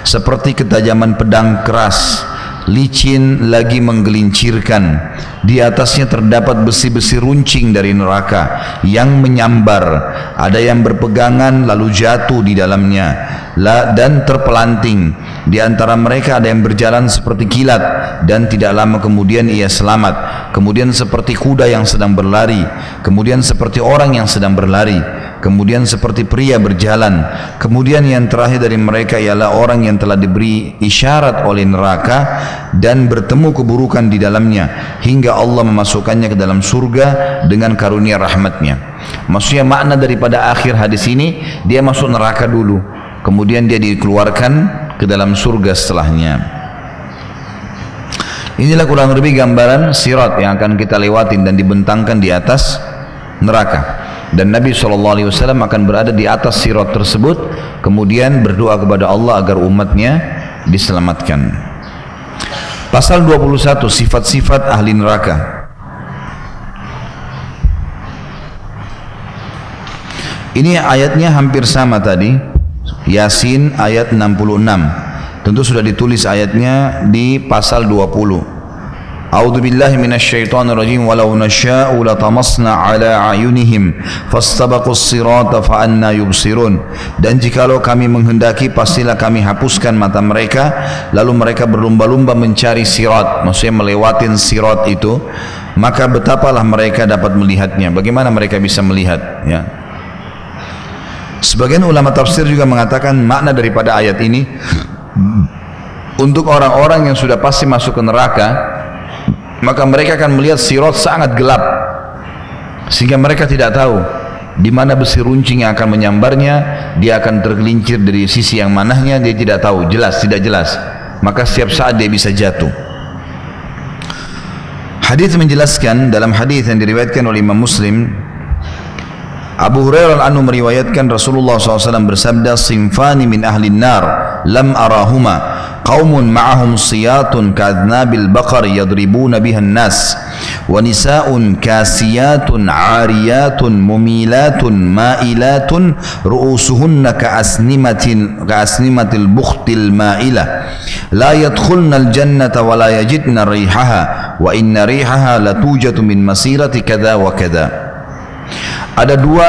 seperti ketajaman pedang keras, licin lagi menggelincirkan. Di atasnya terdapat besi-besi runcing dari neraka yang menyambar, ada yang berpegangan lalu jatuh di dalamnya dan terpelanting. Di antara mereka ada yang berjalan seperti kilat dan tidak lama kemudian ia selamat, kemudian seperti kuda yang sedang berlari, kemudian seperti orang yang sedang berlari, kemudian seperti pria berjalan, kemudian yang terakhir dari mereka ialah orang yang telah diberi isyarat oleh neraka dan bertemu keburukan di dalamnya hingga Allah memasukkannya ke dalam surga dengan karunia rahmatnya. Maksudnya makna daripada akhir hadis ini, dia masuk neraka dulu, kemudian dia dikeluarkan ke dalam surga setelahnya. Inilah kurang lebih gambaran sirat yang akan kita lewatin dan dibentangkan di atas neraka. Dan Nabi SAW akan berada di atas sirat tersebut, kemudian berdoa kepada Allah agar umatnya diselamatkan. Pasal 21, sifat-sifat ahli neraka. Ini ayatnya hampir sama tadi, Yasin ayat 66. Tentu sudah ditulis ayatnya di pasal 20. A'udzu billahi minasyaitonir rajim, walau nasya'u latamasna ala ayunihim fastabaqus sirata fa anna yubsirun. Dan jikalau kami menghendaki, pastilah kami hapuskan mata mereka, lalu mereka berlumba-lumba mencari sirat, maksudnya melewatin sirat itu, maka betapalah mereka dapat melihatnya. Bagaimana mereka bisa melihat, ya? Sebagian ulama tafsir juga mengatakan makna daripada ayat ini untuk orang-orang yang sudah pasti masuk ke neraka, maka mereka akan melihat sirat sangat gelap sehingga mereka tidak tahu di mana besi runcing yang akan menyambarnya. Dia akan tergelincir dari sisi yang manahnya, dia tidak tahu, tidak jelas, maka setiap saat dia bisa jatuh. Hadis menjelaskan, dalam hadis yang diriwayatkan oleh Imam Muslim, Abu Hurairah anhu meriwayatkan Rasulullah SAW bersabda, sinfani min ahli nar lam arahuma, qaumun ma'ahum siyatun ka'adnabil baqar yadribuna biha an-nas, wa nisa'un kasiyatun 'ariyatun mumilatun ma'ilatun ru'usuhunna ka'asnimatil bukhtil ma'ilah la yadkhulna al-jannata wa la yajidna rihaha wa inna rihaha latujatu min masirati kadza wa kadza. Ada dua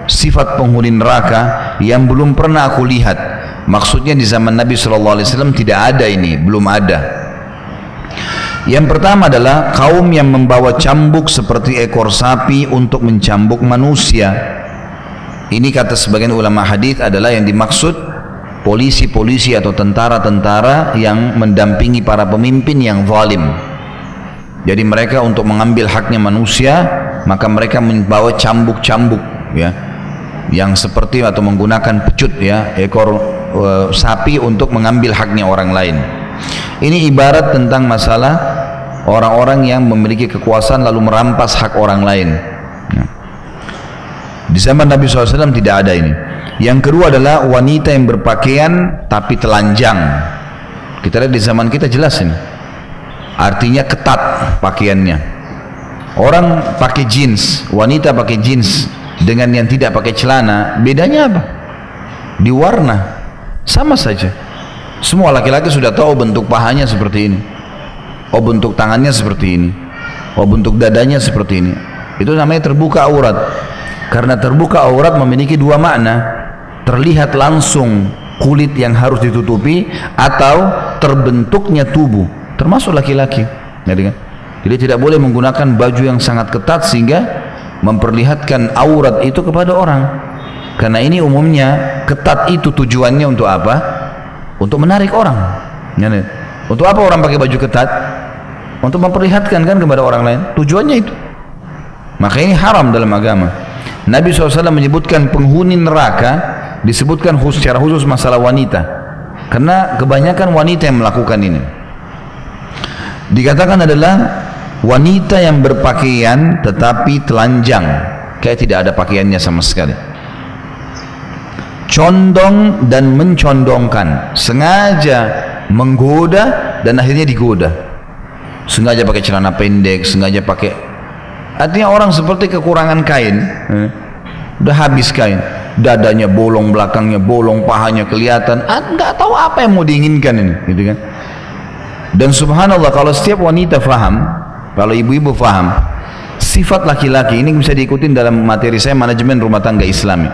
sifat penghuni neraka yang belum pernah aku lihat. Maksudnya di zaman Nabi SAW tidak ada ini, belum ada. Yang pertama adalah kaum yang membawa cambuk seperti ekor sapi untuk mencambuk manusia. Ini kata sebagian ulama hadis adalah yang dimaksud polisi-polisi atau tentara-tentara yang mendampingi para pemimpin yang zalim. Jadi mereka untuk mengambil haknya manusia, maka mereka membawa cambuk-cambuk, ya, yang seperti atau menggunakan pecut, ya, ekor sapi untuk mengambil haknya orang lain. Ini ibarat tentang masalah orang-orang yang memiliki kekuasaan lalu merampas hak orang lain. Di zaman Nabi SAW tidak ada ini. Yang kedua adalah wanita yang berpakaian tapi telanjang. Kita lihat di zaman kita jelas ini. Artinya ketat pakaiannya. Orang pakai jeans, wanita pakai jeans dengan yang tidak pakai celana, bedanya apa? di warna, sama saja. Semua laki-laki sudah tahu bentuk pahanya seperti ini, oh bentuk tangannya seperti ini, oh bentuk dadanya seperti ini. Itu namanya terbuka aurat. Karena terbuka aurat memiliki dua makna: terlihat langsung kulit yang harus ditutupi, atau terbentuknya tubuh, termasuk laki-laki. Jadi tidak boleh menggunakan baju yang sangat ketat sehingga memperlihatkan aurat itu kepada orang. Karena ini umumnya ketat itu tujuannya untuk apa? Untuk menarik orang. Untuk apa orang pakai baju ketat? Untuk memperlihatkan kan kepada orang lain. Tujuannya itu. Maka ini haram dalam agama. Nabi SAW menyebutkan penghuni neraka, disebutkan secara khusus masalah wanita. Karena kebanyakan wanita yang melakukan ini. Dikatakan adalah wanita yang berpakaian tetapi telanjang, kayak tidak ada pakaiannya sama sekali, condong dan mencondongkan, sengaja menggoda dan akhirnya digoda, sengaja pakai celana pendek, sengaja pakai, artinya orang seperti kekurangan kain, udah habis kain, dadanya bolong, belakangnya bolong, pahanya kelihatan, nggak tahu apa yang mau diinginkan ini, gitu kan. Dan subhanallah, kalau setiap wanita faham, kalau ibu-ibu faham, sifat laki-laki ini bisa diikutin dalam materi saya, manajemen rumah tangga Islami.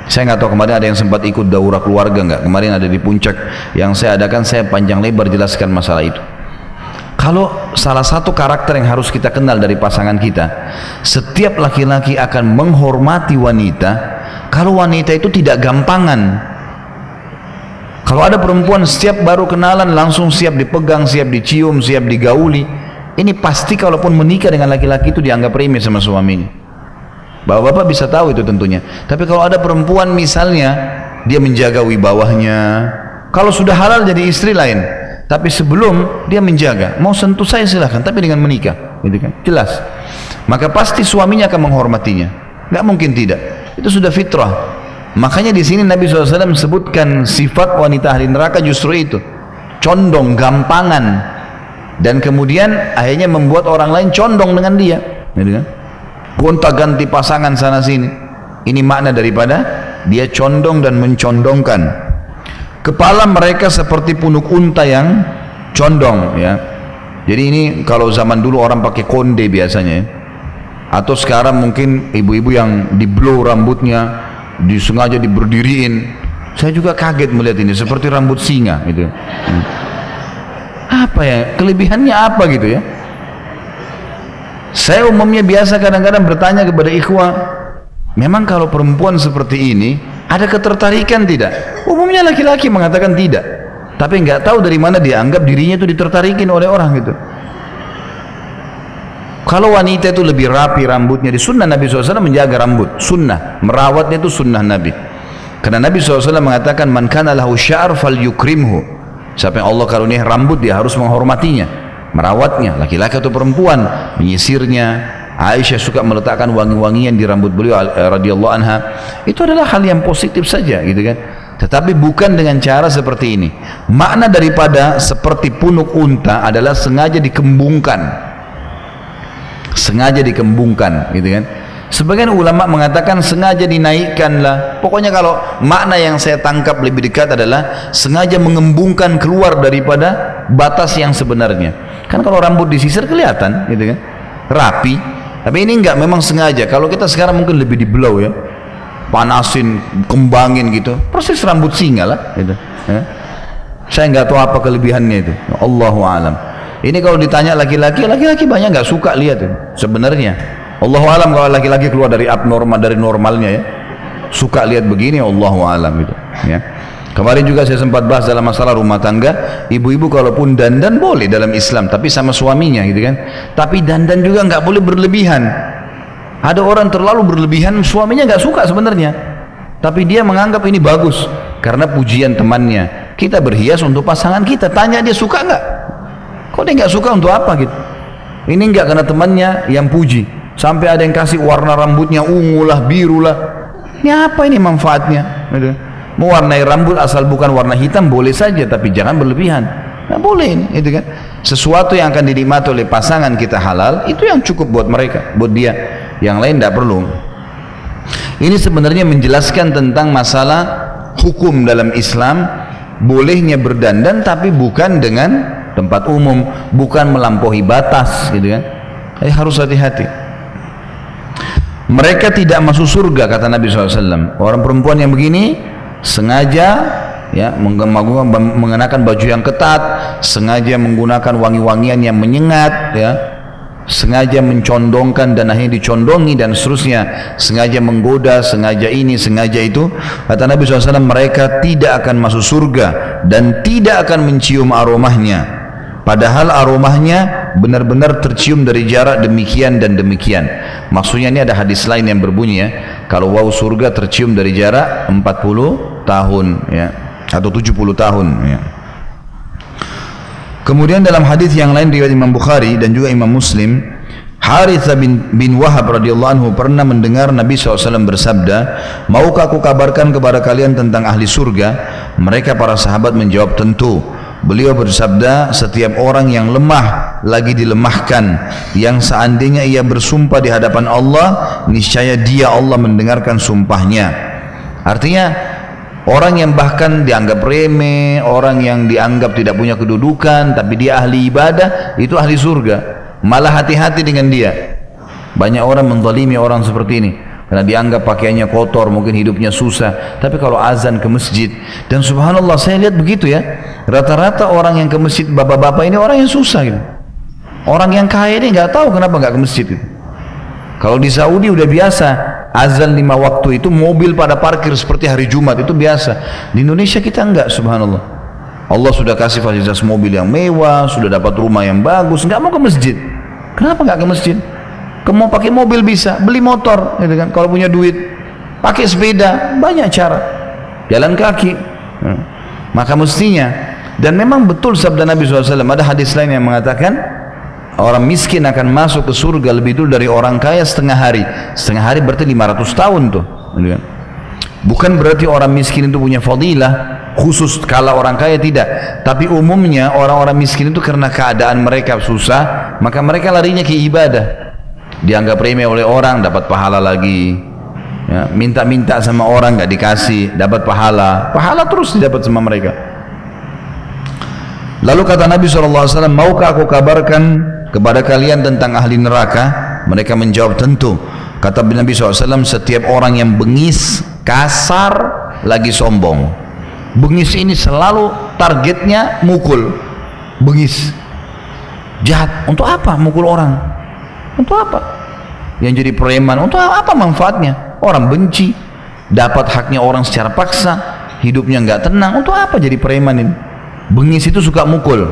Saya nggak tahu kemarin ada yang sempat ikut daurah keluarga nggak? Kemarin ada di Puncak yang saya adakan, saya panjang lebar jelaskan masalah itu. Kalau salah satu karakter yang harus kita kenal dari pasangan kita, setiap laki-laki akan menghormati wanita kalau wanita itu tidak gampangan. Kalau ada perempuan setiap baru kenalan langsung siap dipegang, siap dicium, siap digauli, ini pasti kalaupun menikah dengan laki-laki itu dianggap remeh sama suaminya. Bapak-bapak bisa tahu itu tentunya. Tapi kalau ada perempuan misalnya dia menjaga wibawahnya, kalau sudah halal jadi istri lain, tapi sebelum dia menjaga, mau sentuh saya silahkan, tapi dengan menikah, gitu kan? Jelas. Maka pasti suaminya akan menghormatinya. Nggak mungkin tidak. Itu sudah fitrah. Makanya di sini Nabi SAW sebutkan sifat wanita ahli neraka justru itu, condong, gampangan, dan kemudian akhirnya membuat orang lain condong dengan dia, gitu kan? Gonta-ganti pasangan sana sini. Ini makna daripada dia condong dan mencondongkan. Kepala mereka seperti punuk unta yang condong, ya. Jadi ini kalau zaman dulu orang pakai konde biasanya, ya. Atau sekarang mungkin ibu-ibu yang di blow rambutnya, disengaja diberdiriin. Saya juga kaget melihat ini, seperti rambut singa gitu. Apa ya, kelebihannya apa gitu ya? Saya umumnya biasa kadang-kadang bertanya kepada ikhwah, memang kalau perempuan seperti ini ada ketertarikan tidak? Umumnya laki-laki mengatakan tidak, tapi nggak tahu dari mana dia anggap dirinya itu ditertarikin oleh orang gitu. Kalau wanita itu lebih rapi rambutnya, di sunnah Nabi SAW menjaga rambut, sunnah, merawatnya itu sunnah Nabi. Karena Nabi SAW mengatakan, man kana lahu sya'ar fal yukrimhu. Siapa yang Allah karunia rambut, dia harus menghormatinya, merawatnya, laki-laki atau perempuan, menyisirnya. Aisyah suka meletakkan wangi-wangian di rambut beliau radhiyallahu anha. Itu adalah hal yang positif saja, gitu kan. Tetapi bukan dengan cara seperti ini. Makna daripada seperti punuk unta adalah sengaja dikembungkan. Sengaja dikembungkan, gitu kan. Sebagian ulama mengatakan sengaja dinaikkanlah. Pokoknya kalau makna yang saya tangkap lebih dekat adalah sengaja mengembungkan keluar daripada batas yang sebenarnya. Kan kalau rambut disisir kelihatan, gitu kan, rapi. Tapi ini enggak, memang sengaja. Kalau kita sekarang mungkin lebih di blow ya, panasin, kembangin gitu, persis rambut singa lah, gitu. Ya. Saya nggak tahu apa kelebihannya itu. Allahu a'lam. Ini kalau ditanya laki-laki, laki-laki banyak nggak suka lihat itu sebenarnya. Allahu alam kalau laki-laki keluar dari abnormal, dari normalnya ya, suka lihat begini, Allahu alam gitu. Ya. Kemarin juga saya sempat bahas dalam masalah rumah tangga, ibu-ibu kalaupun dandan boleh dalam Islam, tapi sama suaminya gitu kan. Tapi dandan juga nggak boleh berlebihan. Ada orang terlalu berlebihan, suaminya nggak suka sebenarnya, tapi dia menganggap ini bagus karena pujian temannya. Kita berhias untuk pasangan kita, tanya dia suka nggak? Kok dia nggak suka untuk apa gitu? Ini nggak karena temannya yang puji, sampai ada yang kasih warna rambutnya ungu lah, biru lah. Ini apa ini manfaatnya? Mewarnai rambut asal bukan warna hitam boleh saja, tapi jangan berlebihan. Nggak boleh ini, itu kan? Sesuatu yang akan dinikmati oleh pasangan kita halal, itu yang cukup buat mereka, buat dia. Yang lain tidak perlu. Ini sebenarnya menjelaskan tentang masalah hukum dalam Islam bolehnya berdandan tapi bukan dengan tempat umum, bukan melampaui batas gitu kan. Jadi harus hati-hati. Mereka tidak masuk surga kata Nabi SAW. Orang perempuan yang begini sengaja ya mengenakan baju yang ketat, sengaja menggunakan wangi-wangian yang menyengat ya, sengaja mencondongkan dan akhirnya dicondongi dan seterusnya, sengaja menggoda, sengaja ini, sengaja itu. Kata Nabi SAW, mereka tidak akan masuk surga dan tidak akan mencium aromahnya, padahal aromahnya benar-benar tercium dari jarak demikian dan demikian. Maksudnya ini ada hadis lain yang berbunyi ya, kalau bau surga tercium dari jarak 40 tahun ya, atau 70 tahun ya. Kemudian dalam hadis yang lain riwayat Imam Bukhari dan juga Imam Muslim, Harithah bin Wahab radhiyallahu anhu pernah mendengar Nabi SAW bersabda, maukah aku kabarkan kepada kalian tentang ahli surga? Mereka para sahabat menjawab tentu. Beliau bersabda, setiap orang yang lemah lagi dilemahkan, yang seandainya ia bersumpah di hadapan Allah, niscaya dia Allah mendengarkan sumpahnya. Artinya orang yang bahkan dianggap remeh, orang yang dianggap tidak punya kedudukan, tapi dia ahli ibadah, itu ahli surga. Malah hati-hati dengan dia. Banyak orang menzalimi orang seperti ini karena dianggap pakaiannya kotor, mungkin hidupnya susah. Tapi kalau azan ke masjid, dan subhanallah saya lihat begitu ya, rata-rata orang yang ke masjid bapak-bapak ini orang yang susah gitu. Orang yang kaya ini nggak tahu kenapa nggak ke masjid gitu. Kalau di Saudi udah biasa azan 5 waktu itu mobil pada parkir seperti hari Jumat, itu biasa. Di Indonesia kita enggak, subhanallah. Allah sudah kasih fasilitas mobil yang mewah, sudah dapat rumah yang bagus, nggak mau ke masjid. Kenapa nggak ke masjid? Kamu mau pakai mobil bisa, beli motor, gitu kan? Kalau punya duit, pakai sepeda, banyak cara. Jalan kaki. Maka mestinya, dan memang betul sabda Nabi SAW, ada hadis lain yang mengatakan orang miskin akan masuk ke surga lebih dulu dari orang kaya setengah hari. Setengah hari berarti 500 tahun tuh. Bukan berarti orang miskin itu punya fadilah khusus kala orang kaya, tidak. Tapi umumnya orang-orang miskin itu karena keadaan mereka susah, maka mereka larinya ke ibadah. Dianggap remeh oleh orang, dapat pahala lagi. Ya, minta-minta sama orang nggak dikasih, dapat pahala. Pahala terus didapat sama mereka. Lalu kata Nabi SAW, maukah aku kabarkan kepada kalian tentang ahli neraka? Mereka menjawab tentu. Kata Nabi SAW, setiap orang yang bengis, kasar, lagi sombong. Bengis ini selalu targetnya mukul. Bengis, jahat. Untuk apa mukul orang? Untuk apa? Yang jadi preman, untuk apa manfaatnya? Orang benci, dapat haknya orang secara paksa, hidupnya nggak tenang. Untuk apa jadi preman ini? Bengis itu suka mukul,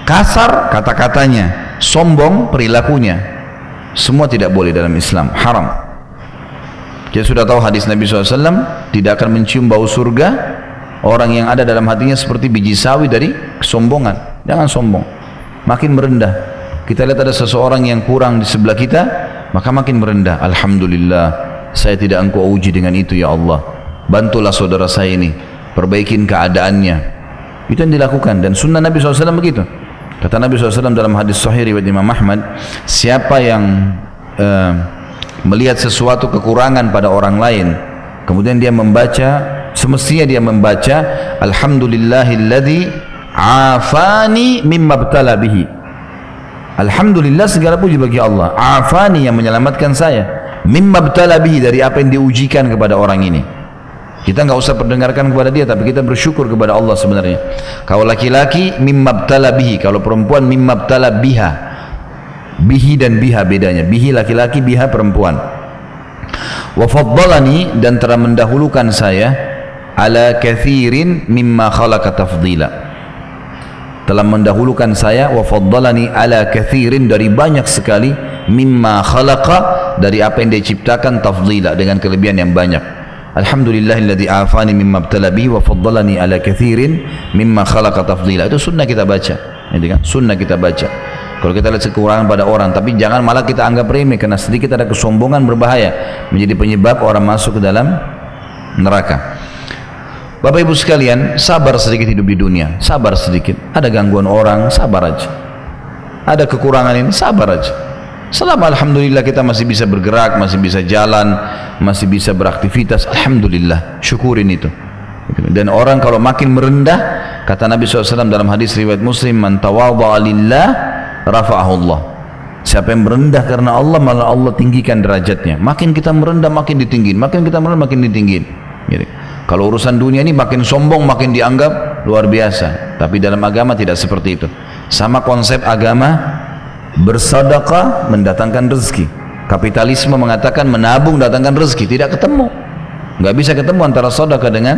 kasar kata-katanya, sombong perilakunya. Semua tidak boleh dalam Islam, haram. Kita sudah tahu hadis Nabi SAW, tidak akan mencium bau surga orang yang ada dalam hatinya seperti biji sawi dari kesombongan. Jangan sombong, makin merendah. Kita lihat ada seseorang yang kurang di sebelah kita, maka makin merendah. Alhamdulillah, saya tidak engkau uji dengan itu ya Allah. Bantulah saudara saya ini, perbaikin keadaannya. Itu yang dilakukan, dan sunnah Nabi SAW begitu. Kata Nabi SAW dalam hadis sahih riwayat Imam Ahmad, siapa yang melihat sesuatu kekurangan pada orang lain, kemudian dia membaca, semestinya dia membaca Alhamdulillahilladzi afani mimma btala bihi. Alhamdulillah, segala puji bagi Allah, afani, yang menyelamatkan saya, mimma btala bihi, dari apa yang diujikan kepada orang ini. Kita nggak usah perdengarkan kepada dia, tapi kita bersyukur kepada Allah sebenarnya. Kalau laki-laki mimma btala bihi, kalau perempuan mimma btala biha. Bihi dan biha bedanya. Bihi laki-laki, biha perempuan. Wa faddalani, dan telah mendahulukan saya, ala kathirin mimma khalaqa tafdila. Telah mendahulukan saya, wa faddalani ala kathirin, dari banyak sekali, mimma khalaqa, dari apa yang dia ciptakan, tafdila, dengan kelebihan yang banyak. Alhamdulillahilladzi afani mimma btala bihi wa faddalani ala kathirin mimma khalaqa tafdila. Itu sunnah kita baca, gitu kan? Sunnah kita baca. Kalau kita lihat kekurangan pada orang, tapi jangan malah kita anggap remeh, karena sedikit ada kesombongan berbahaya, menjadi penyebab orang masuk ke dalam neraka. Bapak Ibu sekalian, sabar sedikit hidup di dunia, sabar sedikit. Ada gangguan orang, sabar aja. Ada kekurangan ini, sabar aja. Selama alhamdulillah kita masih bisa bergerak, masih bisa jalan, masih bisa beraktivitas, alhamdulillah, syukurin itu. Dan orang kalau makin merendah, kata Nabi SAW dalam hadis riwayat Muslim, man tawadha'a lillah rafa'ahu Allah. Siapa yang merendah karena Allah, malah Allah tinggikan derajatnya. Makin kita merendah makin ditinggiin, makin kita merendah makin ditinggiin. Gitu. Kalau urusan dunia ini makin sombong makin dianggap luar biasa. Tapi dalam agama tidak seperti itu. Sama konsep agama, bersedekah mendatangkan rezeki. Kapitalisme mengatakan menabung datangkan rezeki, tidak ketemu. Nggak bisa ketemu antara sedekah dengan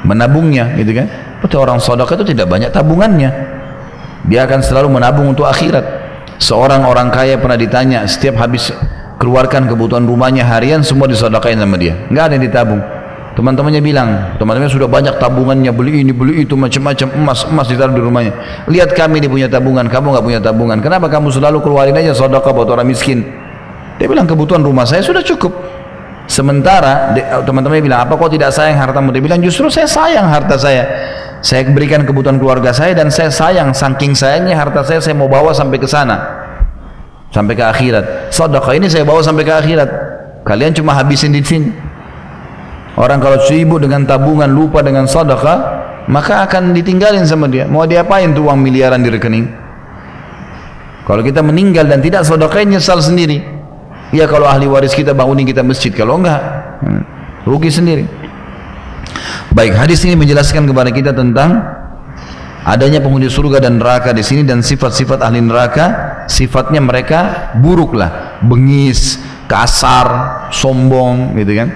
menabungnya, gitu kan? Betul, orang sedekah itu tidak banyak tabungannya. Dia akan selalu menabung untuk akhirat. Seorang orang kaya pernah ditanya, setiap habis keluarkan kebutuhan rumahnya harian semua disedekahin sama dia, nggak ada yang ditabung. Teman-temannya bilang, teman-temannya sudah banyak tabungannya, beli ini beli itu macam-macam, emas ditaruh di rumahnya. Lihat kami ini punya tabungan, kamu nggak punya tabungan. Kenapa kamu selalu keluarin aja sedekah buat orang miskin? Dia bilang kebutuhan rumah saya sudah cukup. Sementara teman-temannya bilang, apa kau tidak sayang hartamu? Dia bilang, justru saya sayang harta saya. Saya berikan kebutuhan keluarga saya dan saya sayang, saking sayangnya harta saya mau bawa sampai ke sana, sampai ke akhirat. Sedekah ini saya bawa sampai ke akhirat. Kalian cuma habisin di sini. Orang kalau sibuk dengan tabungan, lupa dengan sedekah, maka akan ditinggalin sama dia. Mau diapain tuh uang miliaran di rekening? Kalau kita meninggal dan tidak sedekahin, nyesal sendiri. Ya kalau ahli waris kita bangunin kita masjid, kalau enggak rugi sendiri. Baik, hadis ini menjelaskan kepada kita tentang adanya penghuni surga dan neraka di sini, dan sifat-sifat ahli neraka. Sifatnya mereka buruklah, bengis, kasar, sombong, gitu kan.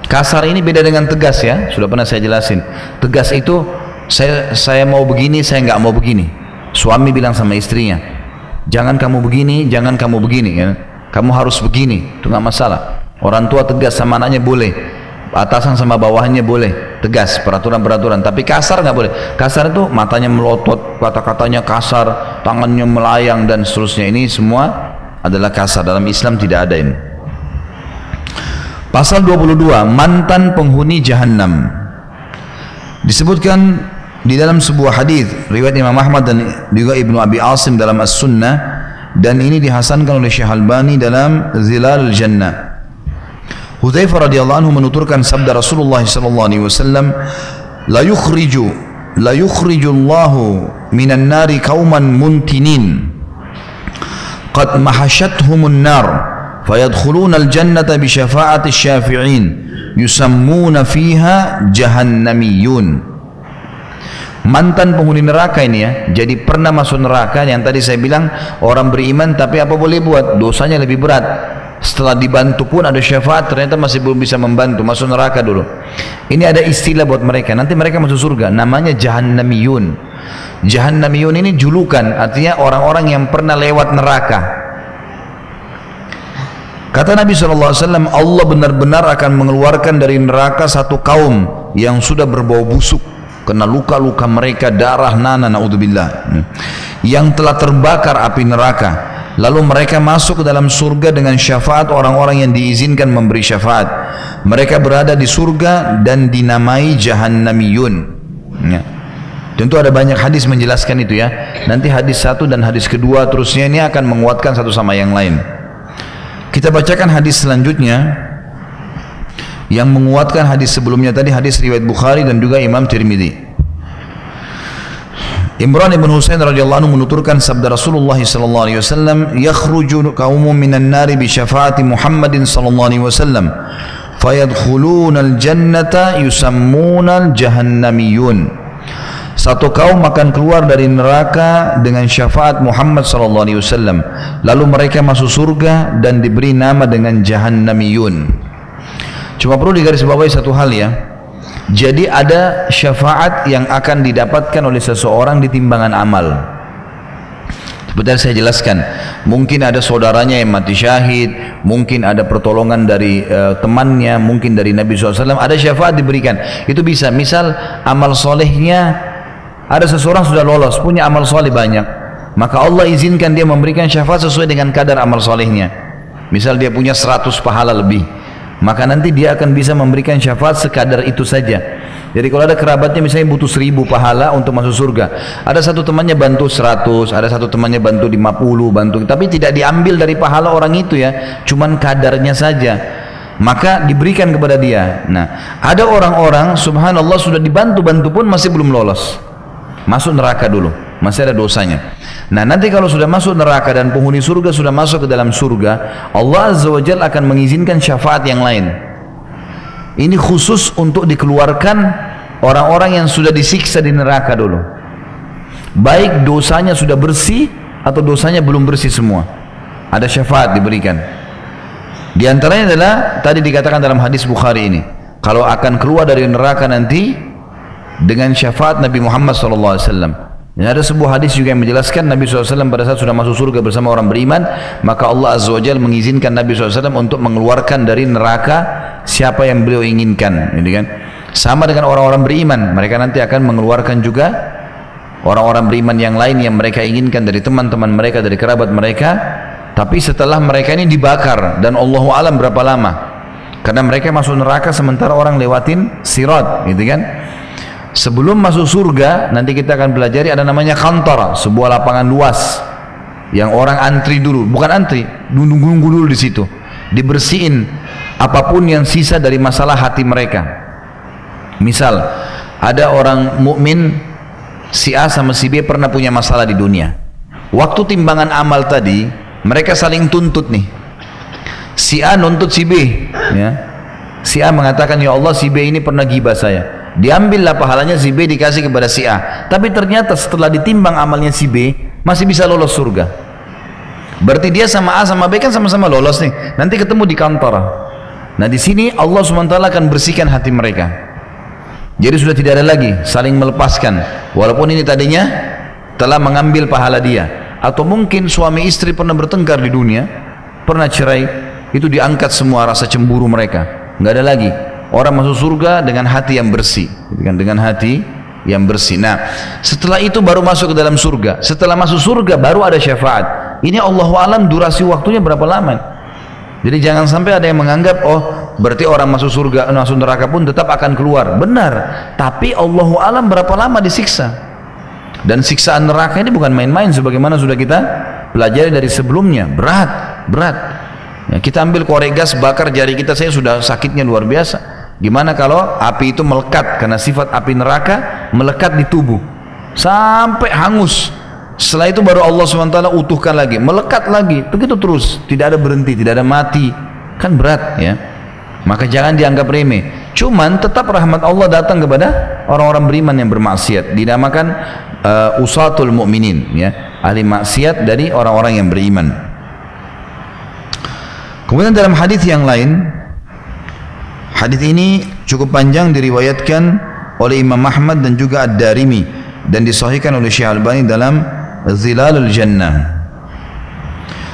Kasar ini beda dengan tegas ya, sudah pernah saya jelasin. Tegas itu saya mau begini, saya nggak mau begini. Suami bilang sama istrinya, jangan kamu begini, jangan kamu begini, ya. Kamu harus begini, itu nggak masalah. Orang tua tegas sama anaknya boleh, atasan sama bawahannya boleh, tegas peraturan-peraturan. Tapi kasar nggak boleh. Kasar itu matanya melotot, kata-katanya kasar, tangannya melayang dan seterusnya. Ini semua adalah kasar. Dalam Islam tidak ada ini. Pasal 22, mantan penghuni Jahannam. Disebutkan di dalam sebuah hadis riwayat Imam Ahmad dan juga Ibnu Abi Asim dalam As-Sunnah, dan ini dihasankan oleh Syekh Albani dalam Zilalul Jannah. Hudzaifah radhiyallahu anhu menuturkan sabda Rasulullah sallallahu alaihi wasallam, la yukhriju Allahu minan nari qauman muntinin qad mahashathumun nar فيدخلون الجنة بشفاعة الشافعين يسمون فيها جهنميون. Mantan penghuni neraka ini ya, jadi pernah masuk neraka. Yang tadi saya bilang orang beriman tapi apa boleh buat, dosanya lebih berat. Setelah dibantu pun ada syafaat, ternyata masih belum bisa membantu, masuk neraka dulu. Ini ada istilah buat mereka, nanti mereka masuk surga, namanya Jahannamiyun. Jahannamiyun ini julukan, artinya orang-orang yang pernah lewat neraka. Kata Nabi SAW, Allah benar-benar akan mengeluarkan dari neraka satu kaum yang sudah berbau busuk, kena luka-luka mereka, darah, nanah, naudzubillah, yang telah terbakar api neraka. Lalu mereka masuk ke dalam surga dengan syafaat orang-orang yang diizinkan memberi syafaat. Mereka berada di surga dan dinamai Jahannamiyun. Ya. Tentu ada banyak hadis menjelaskan itu ya. Nanti hadis satu dan hadis kedua terusnya ini akan menguatkan satu sama yang lain. Kita bacakan hadis selanjutnya yang menguatkan hadis sebelumnya tadi, hadis riwayat Bukhari dan juga Imam Tirmidzi. Imran ibn Husain radhiyallahu anhu menuturkan sabda Rasulullah sallallahu alaihi wasallam, yakhruju qaumun minan nari bi syafaati Muhammadin sallallahu alaihi wasallam fayadkhuluna al-jannata yusammuna al-jahannamiyun. Satu kaum akan keluar dari neraka dengan syafaat Muhammad sallallahu alaihi wasallam, lalu mereka masuk surga dan diberi nama dengan Jahannamiyun. Cuma perlu digarisbawahi satu hal ya. Jadi ada syafaat yang akan didapatkan oleh seseorang di timbangan amal. Seperti yang saya jelaskan, mungkin ada saudaranya yang mati syahid, mungkin ada pertolongan dari temannya, mungkin dari Nabi SAW, ada syafaat diberikan. Itu bisa, misal amal solehnya, ada seseorang sudah lolos, punya amal soleh banyak, maka Allah izinkan dia memberikan syafaat sesuai dengan kadar amal solehnya. Misal dia punya 100 pahala lebih, maka nanti dia akan bisa memberikan syafaat sekadar itu saja. Jadi kalau ada kerabatnya misalnya butuh 1000 pahala untuk masuk surga, ada satu temannya bantu 100, ada satu temannya bantu 50, bantu, tapi tidak diambil dari pahala orang itu ya, cuman kadarnya saja. maka diberikan kepada dia. Nah, ada orang-orang subhanallah sudah dibantu-bantu pun masih belum lolos, masuk neraka dulu, masih ada dosanya. Nah, nanti kalau sudah masuk neraka dan penghuni surga sudah masuk ke dalam surga, Allah Azza wa Jalla akan mengizinkan syafaat yang lain. Ini khusus untuk dikeluarkan orang-orang yang sudah disiksa di neraka dulu, baik dosanya sudah bersih atau dosanya belum bersih semua, ada syafaat diberikan. Di antaranya adalah tadi dikatakan dalam hadis Bukhari ini, kalau akan keluar dari neraka nanti dengan syafaat Nabi Muhammad SAW. Dan ada sebuah hadis juga yang menjelaskan Nabi SAW pada saat sudah masuk surga bersama orang beriman, maka Allah Azza wa Jalla mengizinkan Nabi SAW untuk mengeluarkan dari neraka siapa yang beliau inginkan, gitu kan? Sama dengan orang-orang beriman, mereka nanti akan mengeluarkan juga orang-orang beriman yang lain yang mereka inginkan dari teman-teman mereka, dari kerabat mereka. Tapi setelah mereka ini dibakar, dan Allahu alam berapa lama, karena mereka masuk neraka sementara orang lewatin sirat, gitu kan? Sebelum masuk surga nanti kita akan pelajari ada namanya kantara, sebuah lapangan luas yang orang antri dulu, bukan antri, nunggu dulu di situ, dibersihin apapun yang sisa dari masalah hati mereka. Misal ada orang mukmin si A sama si B pernah punya masalah di dunia, waktu timbangan amal tadi mereka saling tuntut nih. Si A nuntut si B, ya. Si A mengatakan, ya Allah si B ini pernah gibah saya. Diambillah pahalanya si B dikasih kepada si A. Tapi ternyata setelah ditimbang amalnya si B masih bisa lolos surga. Berarti dia sama A sama B kan sama-sama lolos nih. Nanti ketemu di kantara. Nah di sini Allah SWT akan bersihkan hati mereka. Jadi sudah tidak ada lagi saling melepaskan. Walaupun ini tadinya telah mengambil pahala dia. Atau mungkin suami istri pernah bertengkar di dunia, pernah cerai, itu diangkat semua rasa cemburu mereka, nggak ada lagi. Orang masuk surga dengan hati yang bersih, dengan hati yang bersih. Nah, setelah itu baru masuk ke dalam surga. Setelah masuk surga baru ada syafaat. Ini Allahu alam durasi waktunya berapa lama. Jadi jangan sampai ada yang menganggap, oh berarti orang masuk surga, masuk neraka pun tetap akan keluar. Benar, tapi Allahu alam berapa lama disiksa. Dan siksaan neraka ini bukan main-main, sebagaimana sudah kita pelajari dari sebelumnya. Berat. Ya, kita ambil korek gas, bakar jari kita, saya sudah sakitnya luar biasa. Gimana kalau api itu melekat, karena sifat api neraka melekat di tubuh sampai hangus. Setelah itu baru Allah SWT utuhkan lagi, melekat lagi, begitu terus, tidak ada berhenti, tidak ada mati. Kan berat, ya. Maka jangan dianggap remeh. Cuman tetap rahmat Allah datang kepada orang-orang beriman yang bermaksiat, dinamakan usatul mu'minin, ya, ahli maksiat dari orang-orang yang beriman. Kemudian dalam hadis yang lain, hadis ini cukup panjang, diriwayatkan oleh Imam Ahmad dan juga Ad-Darimi dan disahihkan oleh Syekh Albani dalam Zilalul Jannah.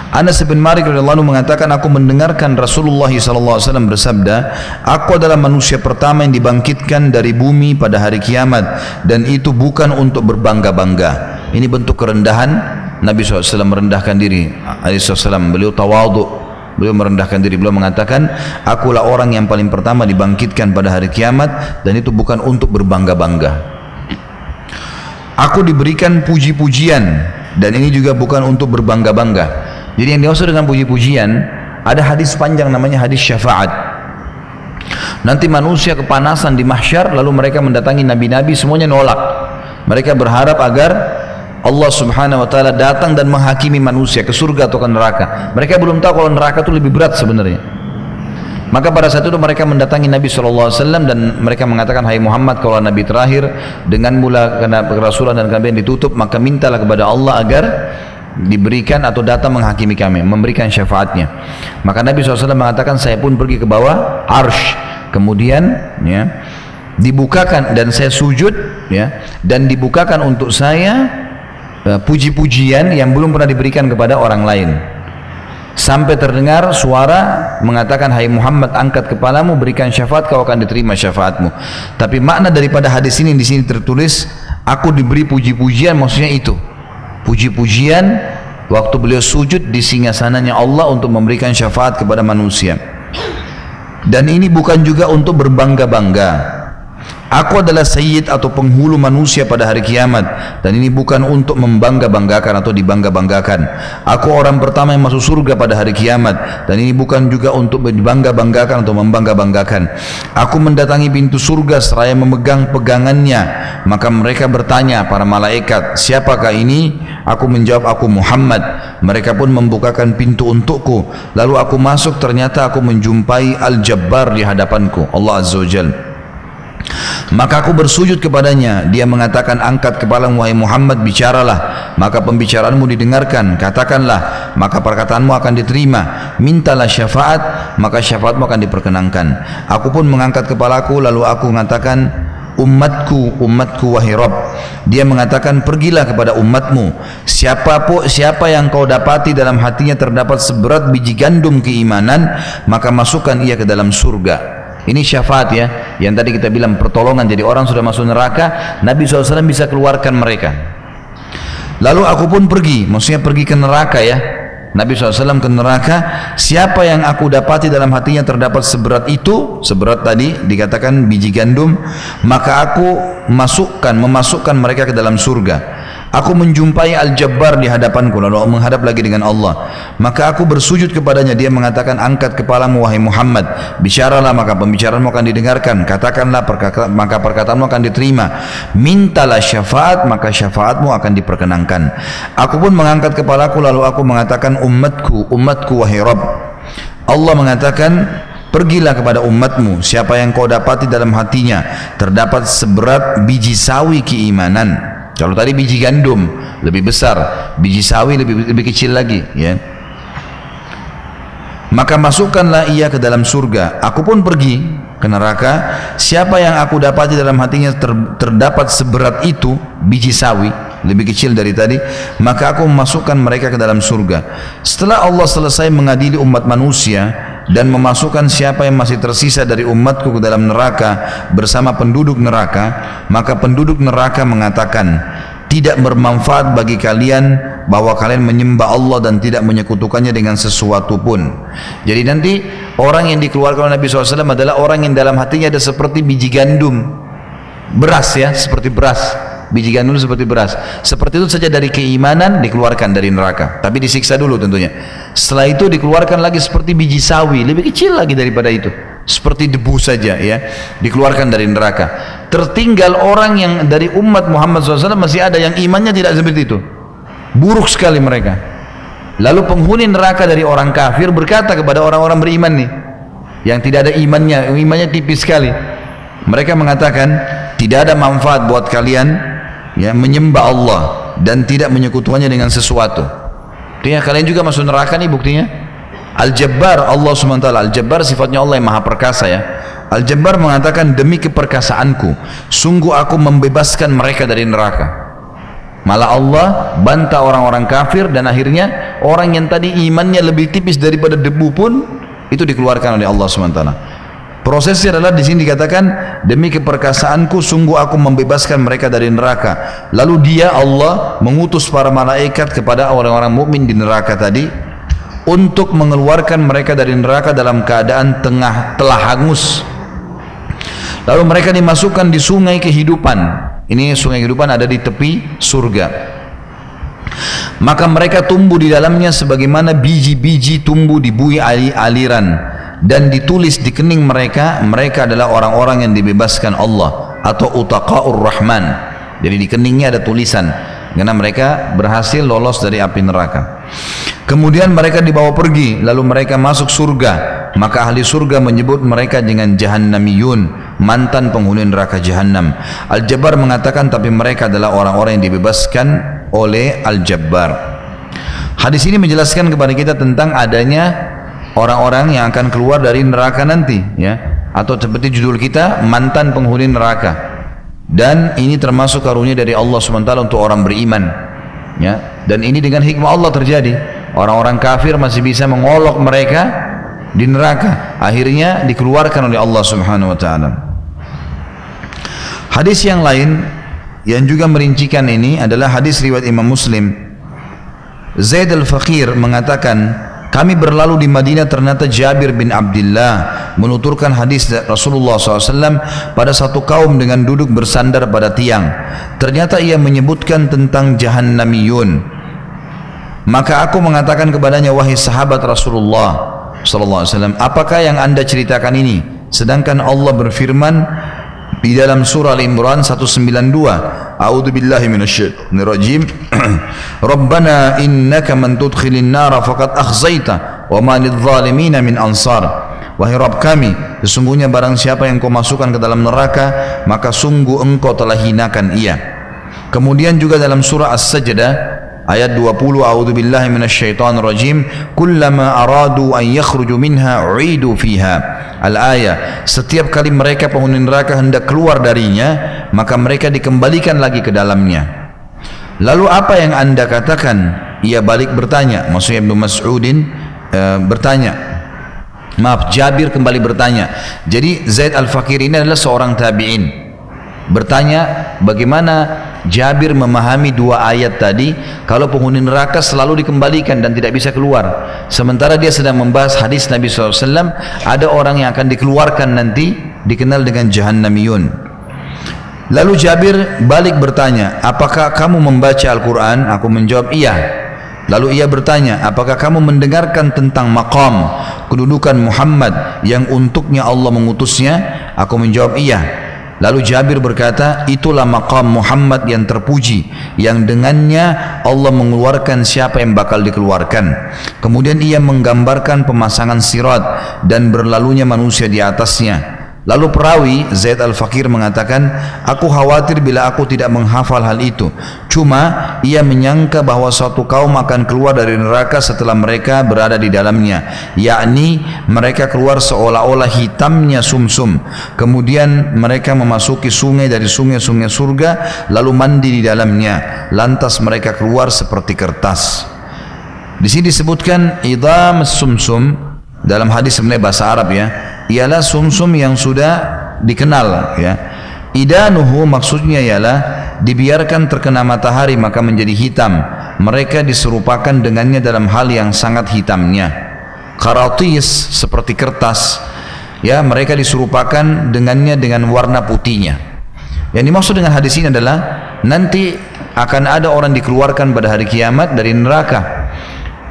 Anas bin Malik radhiyallahu anhu mengatakan, aku mendengarkan Rasulullah SAW bersabda, aku adalah manusia pertama yang dibangkitkan dari bumi pada hari kiamat, dan itu bukan untuk berbangga-bangga. Ini bentuk kerendahan Nabi SAW, merendahkan diri. Beliau tawadhu, beliau merendahkan diri. Beliau mengatakan, akulah orang yang paling pertama dibangkitkan pada hari kiamat, dan itu bukan untuk berbangga-bangga. Aku diberikan puji-pujian, dan ini juga bukan untuk berbangga-bangga. Jadi yang dimaksud dengan puji-pujian, ada hadis panjang namanya hadis syafaat. Nanti manusia kepanasan di mahsyar, lalu mereka mendatangi nabi-nabi, semuanya nolak. Mereka berharap agar Allah Subhanahu wa taala datang dan menghakimi manusia ke surga atau ke neraka. Mereka belum tahu kalau neraka itu lebih berat sebenarnya. Maka pada saat itu mereka mendatangi Nabi SAW dan mereka mengatakan, hai Muhammad, kalau Nabi terakhir, dengan mula kerasulan dan kalian ditutup, maka mintalah kepada Allah agar diberikan atau datang menghakimi kami, memberikan syafaatnya. Maka Nabi SAW mengatakan, saya pun pergi ke bawah arsh, kemudian ya, dibukakan dan saya sujud, ya, dan dibukakan untuk saya puji-pujian yang belum pernah diberikan kepada orang lain, sampai terdengar suara mengatakan, hai Muhammad, angkat kepalamu, berikan syafaat, kau akan diterima syafaatmu. Tapi makna daripada hadis ini di sini tertulis, aku diberi puji-pujian, maksudnya itu puji-pujian waktu beliau sujud di singgasananya Allah untuk memberikan syafaat kepada manusia. Dan ini bukan juga untuk berbangga-bangga. Aku adalah sayyid atau penghulu manusia pada hari kiamat, dan ini bukan untuk membangga-banggakan atau dibangga-banggakan. Aku orang pertama yang masuk surga pada hari kiamat, dan ini bukan juga untuk dibangga-banggakan atau membangga-banggakan. Aku mendatangi pintu surga seraya memegang pegangannya. Maka mereka bertanya, para malaikat, siapakah ini? Aku menjawab, aku Muhammad. Mereka pun membukakan pintu untukku. Lalu aku masuk, ternyata aku menjumpai Al-Jabbar di hadapanku, Allah Azza wa Jalla. Maka aku bersujud kepadanya. Dia mengatakan, angkat kepalamu wahai Muhammad, bicaralah, maka pembicaraanmu didengarkan. Katakanlah, maka perkataanmu akan diterima. Mintalah syafaat, maka syafaatmu akan diperkenankan. Aku pun mengangkat kepalaku, lalu aku mengatakan, umatku, umatku wahai Rabb. Dia mengatakan, pergilah kepada umatmu. Siapa yang kau dapati dalam hatinya terdapat seberat biji gandum keimanan, maka masukkan ia ke dalam surga. Ini syafaat ya, yang tadi kita bilang pertolongan. Jadi orang sudah masuk neraka, Nabi SAW bisa keluarkan mereka. Lalu aku pun pergi, maksudnya pergi ke neraka ya. Nabi SAW ke neraka. Siapa yang aku dapati dalam hatinya terdapat seberat itu, seberat tadi dikatakan biji gandum, maka aku memasukkan mereka ke dalam surga. Aku menjumpai Al-Jabbar di hadapanku, lalu menghadap lagi dengan Allah. Maka aku bersujud kepadanya. Dia mengatakan, angkat kepalamu wahai Muhammad, bicaralah, maka pembicaraanmu akan didengarkan. Katakanlah, maka perkataanmu akan diterima. Mintalah syafaat, maka syafaatmu akan diperkenankan. Aku pun mengangkat kepalaku, lalu aku mengatakan, umatku, umatku wahai Rabb. Allah mengatakan, pergilah kepada umatmu. Siapa yang kau dapati dalam hatinya terdapat seberat biji sawi keimanan. Kalau tadi biji gandum lebih besar, biji sawi lebih kecil lagi ya. Maka masukkanlah ia ke dalam surga. Aku pun pergi ke neraka. Siapa yang aku dapati dalam hatinya terdapat seberat itu, biji sawi lebih kecil dari tadi, maka aku memasukkan mereka ke dalam surga. Setelah Allah selesai mengadili umat manusia dan memasukkan siapa yang masih tersisa dari umatku ke dalam neraka bersama penduduk neraka, maka penduduk neraka mengatakan, tidak bermanfaat bagi kalian bahwa kalian menyembah Allah dan tidak menyekutukannya dengan sesuatu pun. Jadi nanti orang yang dikeluarkan oleh Nabi SAW adalah orang yang dalam hatinya ada seperti biji gandum, beras ya, seperti beras, biji gandum seperti beras. Seperti itu saja dari keimanan dikeluarkan dari neraka, tapi disiksa dulu tentunya. Setelah itu dikeluarkan lagi seperti biji sawi, lebih kecil lagi daripada itu, seperti debu saja ya, dikeluarkan dari neraka. Tertinggal orang yang dari umat Muhammad SAW masih ada yang imannya tidak seperti itu, buruk sekali mereka. Lalu penghuni neraka dari orang kafir berkata kepada orang-orang beriman nih, yang tidak ada imannya tipis sekali. Mereka mengatakan, tidak ada manfaat buat kalian ya menyembah Allah dan tidak menyekutukannya dengan sesuatu. Artinya kalian juga masuk neraka nih buktinya. Al-Jabbar, Allah SWT, Al-Jabbar sifatnya Allah yang maha perkasa ya. Al-Jabbar mengatakan, demi keperkasaanku sungguh aku membebaskan mereka dari neraka. Malah Allah bantah orang-orang kafir, dan akhirnya orang yang tadi imannya lebih tipis daripada debu pun itu dikeluarkan oleh Allah SWT. Prosesnya adalah di sini dikatakan, demi keperkasaanku sungguh aku membebaskan mereka dari neraka. Lalu dia, Allah, mengutus para malaikat kepada orang-orang mukmin di neraka tadi untuk mengeluarkan mereka dari neraka dalam keadaan telah hangus. Lalu mereka dimasukkan di sungai kehidupan. Ini sungai kehidupan ada di tepi surga. Maka mereka tumbuh di dalamnya sebagaimana biji-biji tumbuh di buih aliran. Dan ditulis di kening mereka, mereka adalah orang-orang yang dibebaskan Allah atau utaqaur rahman. Jadi di keningnya ada tulisan, karena mereka berhasil lolos dari api neraka. Kemudian mereka dibawa pergi, lalu mereka masuk surga. Maka ahli surga menyebut mereka dengan jahannamiyun, mantan penghuni neraka jahannam. Al-Jabbar mengatakan, tapi mereka adalah orang-orang yang dibebaskan oleh Al-Jabbar. Hadis ini menjelaskan kepada kita tentang adanya orang-orang yang akan keluar dari neraka nanti ya, atau seperti judul kita, mantan penghuni neraka. Dan ini termasuk karunia dari Allah SWT untuk orang beriman ya. Dan ini dengan hikmah Allah terjadi. Orang-orang kafir masih bisa mengolok mereka di neraka, akhirnya dikeluarkan oleh Allah Subhanahu wa taala. Hadis yang lain yang juga merincikan ini adalah hadis riwayat Imam Muslim. Zaid al-Faqir mengatakan, Kami berlalu di Madinah, ternyata Jabir bin Abdullah menuturkan hadis Rasulullah SAW pada satu kaum dengan duduk bersandar pada tiang. Ternyata ia menyebutkan tentang Jahannamiyun. Maka aku mengatakan kepadanya, wahai sahabat Rasulullah SAW, apakah yang anda ceritakan ini? Sedangkan Allah berfirman di dalam surah Al-Imran 192, A'udzu billahi minasyaitonir rajim. Rabbana innaka man tudkhilin nara faqad akhzaita wa ma lidh-dhalimin min ansar. Wahai Rabb kami, sesungguhnya barang siapa yang kau masukkan ke dalam neraka, maka sungguh engkau telah hinakan ia. Kemudian juga dalam surah As-Sajdah ayat 20, A'udzu billahi minasyaitonir rajim, kullama aradu an yakhruju minha u'idu fiha. Al-ayah, setiap kali mereka penghuni neraka hendak keluar darinya, maka mereka dikembalikan lagi ke dalamnya. Lalu apa yang anda katakan? Ia balik bertanya, maksudnya Ibnu Mas'udin bertanya, maaf, Jabir kembali bertanya. Jadi Zaid Al-Fakir ini adalah seorang tabi'in, bertanya bagaimana Jabir memahami dua ayat tadi, kalau penghuni neraka selalu dikembalikan dan tidak bisa keluar, sementara dia sedang membahas hadis Nabi SAW, ada orang yang akan dikeluarkan nanti dikenal dengan Jahannamiyun. Lalu Jabir balik bertanya, apakah kamu membaca Al-Quran? Aku menjawab iya. Lalu ia bertanya, apakah kamu mendengarkan tentang maqam, kedudukan Muhammad yang untuknya Allah mengutusnya? Aku menjawab iya. Lalu Jabir berkata, itulah maqam Muhammad yang terpuji, yang dengannya Allah mengeluarkan siapa yang bakal dikeluarkan. Kemudian ia menggambarkan pemasangan sirat dan berlalunya manusia di atasnya. Lalu perawi Zaid Al-Fakir mengatakan, aku khawatir bila aku tidak menghafal hal itu. Cuma ia menyangka bahwa suatu kaum akan keluar dari neraka setelah mereka berada di dalamnya, yakni mereka keluar seolah-olah hitamnya sumsum. Kemudian mereka memasuki sungai dari sungai-sungai surga, lalu mandi di dalamnya. Lantas mereka keluar seperti kertas. Di sini disebutkan idam sumsum, dalam hadis sebenarnya bahasa Arab ya, ialah sumsum yang sudah dikenal ya. Idanuhu maksudnya ialah dibiarkan terkena matahari maka menjadi hitam. Mereka diserupakan dengannya dalam hal yang sangat hitamnya. Qaratis seperti kertas ya, mereka diserupakan dengannya dengan warna putihnya. Yang dimaksud dengan hadis ini adalah nanti akan ada orang dikeluarkan pada hari kiamat dari neraka.